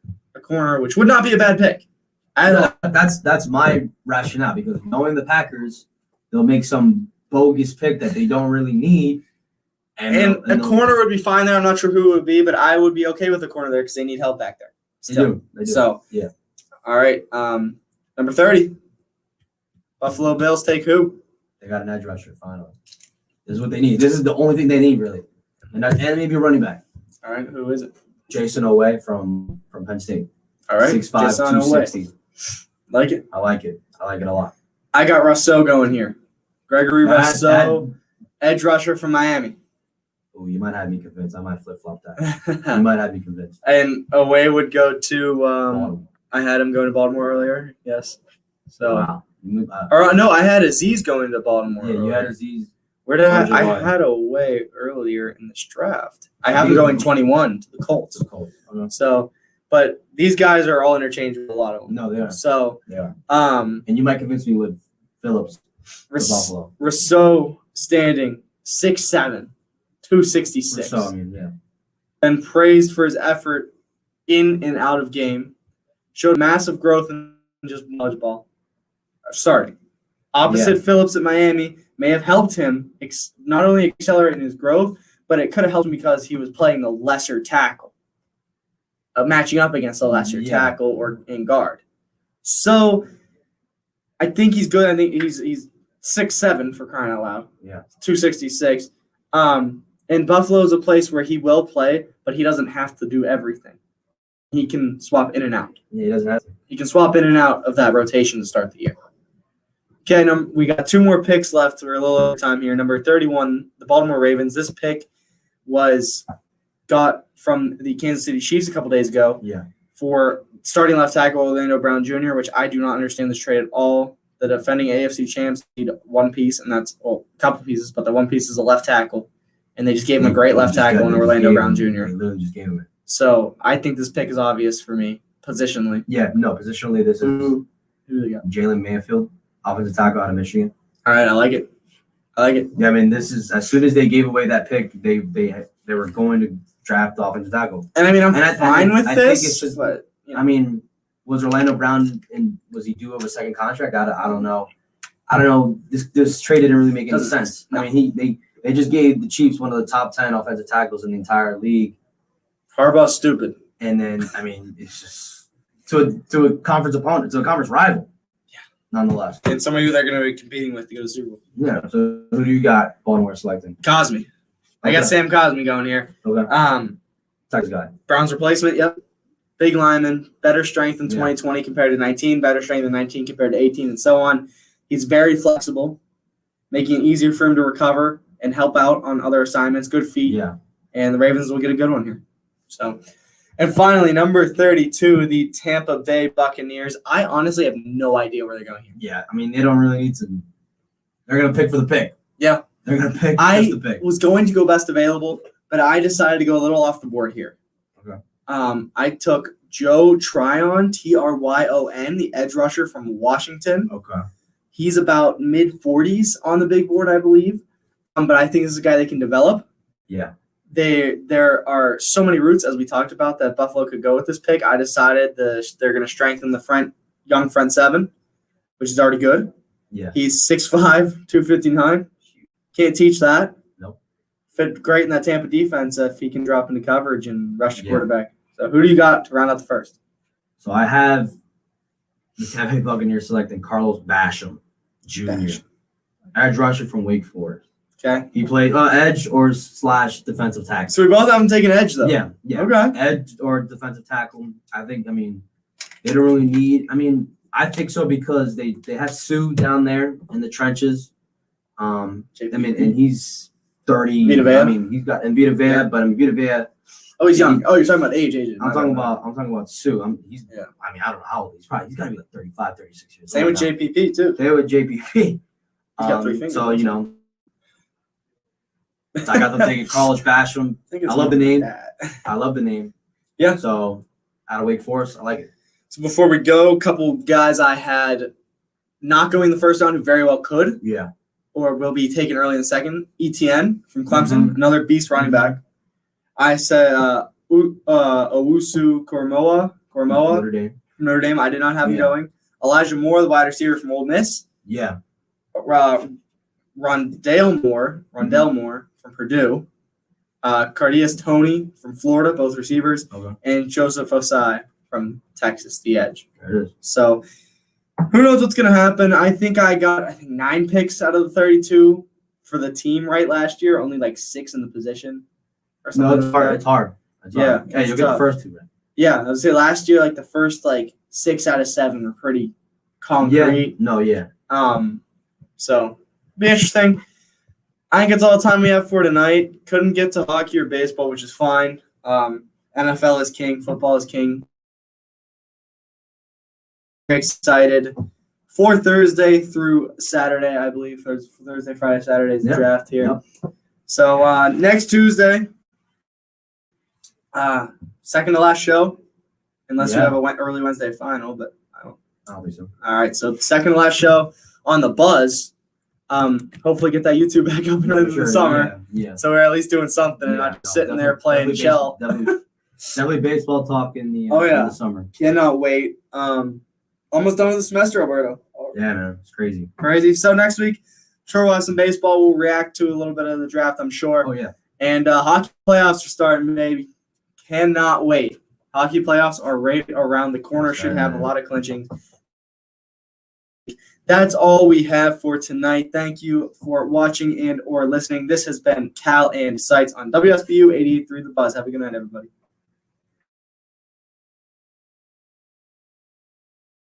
corner, which would not be a bad pick. That's my rationale because knowing the Packers, they'll make some bogus pick that they don't really need. And a corner would be fine there. I'm not sure who it would be, but I would be okay with the corner there because they need help back there. They do. So, yeah. All right. Number 30. Buffalo Bills take who? They got an edge rusher, finally. This is what they need. This is the only thing they need, really. And maybe a running back. All right. Who is it? Jason Owe from Penn State. All right. 6'5", 260. Like it. I like it a lot. I got Rousseau going here. Gregory Rousseau, edge rusher from Miami. Oh, you might have me convinced. I might flip-flop that. You might have me convinced. And Owe would go to I had him going to Baltimore earlier. Yes. So wow. No, I had Aziz going to Baltimore. Yeah, you had Aziz. Where did I had Owe earlier in this draft. I have him going 21 to the Colts. So, but these guys are all interchangeable, a lot of them. No, they are. So they are. And you might convince me with Phillips for Buffalo. Rousseau standing 6'7", 266. Rousseau, yeah. And praised for his effort in and out of game. Showed massive growth in just knowledge ball. Starting. Opposite Phillips at Miami may have helped him not only accelerate his growth, but it could have helped him because he was playing the lesser tackle. Matching up against the lesser tackle or in guard. So I think he's good. I think he's 6'7" for crying out loud. Yeah. 266. And Buffalo is a place where he will play, but he doesn't have to do everything. He can swap in and out. Yeah, he doesn't have to. He can swap in and out of that rotation to start the year. Okay, we got 2 more picks left. We're a little over time here. Number 31, the Baltimore Ravens. This pick got from the Kansas City Chiefs a couple days ago for starting left tackle Orlando Brown Jr., which I do not understand this trade at all. The defending AFC champs need one piece, and that's a couple pieces, but the one piece is a left tackle. And they just gave him a great left tackle in Orlando Brown Jr. They literally just gave him it. So I think this pick is obvious for me, positionally. Yeah, no, positionally this is Who do they got? Jalen Mayfield, offensive tackle out of Michigan. All right, I like it. Yeah, I mean, this is as soon as they gave away that pick, they were going to draft offensive tackle. And I mean, I'm fine with this. I think it's just, but I mean, was Orlando Brown and was he due of a second contract? I don't know. This trade didn't really make any sense. No. I mean, they just gave the Chiefs one of the top 10 offensive tackles in the entire league. Harbaugh's stupid. And then, I mean, it's just to a conference opponent, to a conference rival. Yeah. Nonetheless. And somebody who they're going to be competing with to go to Super Bowl. Yeah. So who do you got Baltimore selecting? Cosme. I got Sam Cosme going here. Okay. Texas guy. Browns replacement, yep. big lineman, better strength in 2020 compared to 19, better strength in 19 compared to 18, and so on. He's very flexible, making it easier for him to recover and help out on other assignments. Good feet. Yeah. And the Ravens will get a good one here. So, and finally, number 32, the Tampa Bay Buccaneers. I honestly have no idea where they're going here. Yeah, I mean, they don't really need to. They're going to pick for the pick. Yeah. They're going to pick I just the pick. was going to go best available, but I decided to go a little off the board here. Okay. I took Joe Tryon, Tryon, the edge rusher from Washington. Okay. He's about mid-40s on the big board, I believe. But I think this is a guy they can develop. Yeah. There are so many routes, as we talked about, that Buffalo could go with this pick. I decided they're going to strengthen the young front seven, which is already good. Yeah. He's 6'5", 259. Can't teach that. Nope. Fit great in that Tampa defense if he can drop into coverage and rush the quarterback. So who do you got to round out the first? So I have the Tampa Bay Buccaneers selecting Carlos Basham Jr., edge rusher from Wake Forest. Okay. He played edge or / defensive tackle. So we both have him taking edge, though. Yeah. Okay. Edge or defensive tackle. I think, they don't really need. I think so because they have Sue down there in the trenches. And he's 30. Vita Vea? He's got Vita Vea, but Vita Vea. Oh, he's young. Oh, you're talking about age. I'm talking about Sue. I don't know how old he's probably. He's got to be like 35, 36 years. Same with JPP too. Same with JPP. He's got 3 fingers. So I got them taking Carlos Basham. I love the name. Yeah. So out of Wake Forest, I like it. So before we go, a couple guys I had not going the first round who very well could. Yeah. Or will be taken early in the second. ETN from Clemson, another beast running back. I said Owusu Koromoa Notre Dame. Notre Dame. I did not have him going. Elijah Moore, the wide receiver from Ole Miss. Yeah. Rondale Moore from Purdue. Cardias Toney from Florida, both receivers. Okay. And Joseph Osai from Texas, the edge. There it is. So who knows what's going to happen? I think I got 9 picks out of the 32 for the team right last year, only like 6 in the position. Or something. No, it's hard. It's hard. Yeah. Hey, you'll get the first 2, man. Yeah, I would say last year, like the first 6 out of 7 were pretty concrete. Yeah. No, yeah. So be interesting. I think it's all the time we have for tonight. Couldn't get to hockey or baseball, which is fine. NFL is king. Football is king. Very excited for Thursday through Saturday, I believe. Thursday, Friday, Saturday is the draft here. Yep. So next Tuesday, second to last show, unless you have an early Wednesday final, but I don't think so. All right, so second to last show on the Buzz. Hopefully get that YouTube back up in the summer. Yeah. So we're at least doing something and not just sitting there playing shell. Definitely baseball talk in the summer. Cannot wait. Almost done with the semester, Alberto. Yeah, man. It's crazy. So next week, sure we'll have some baseball. We'll react to a little bit of the draft, I'm sure. Oh, yeah. And hockey playoffs are starting, maybe. Cannot wait. Hockey playoffs are right around the corner. Should have a lot of clinching. That's all we have for tonight. Thank you for watching and or listening. This has been Cal and Seitz on WSBU 88.3 The Buzz. Have a good night, everybody.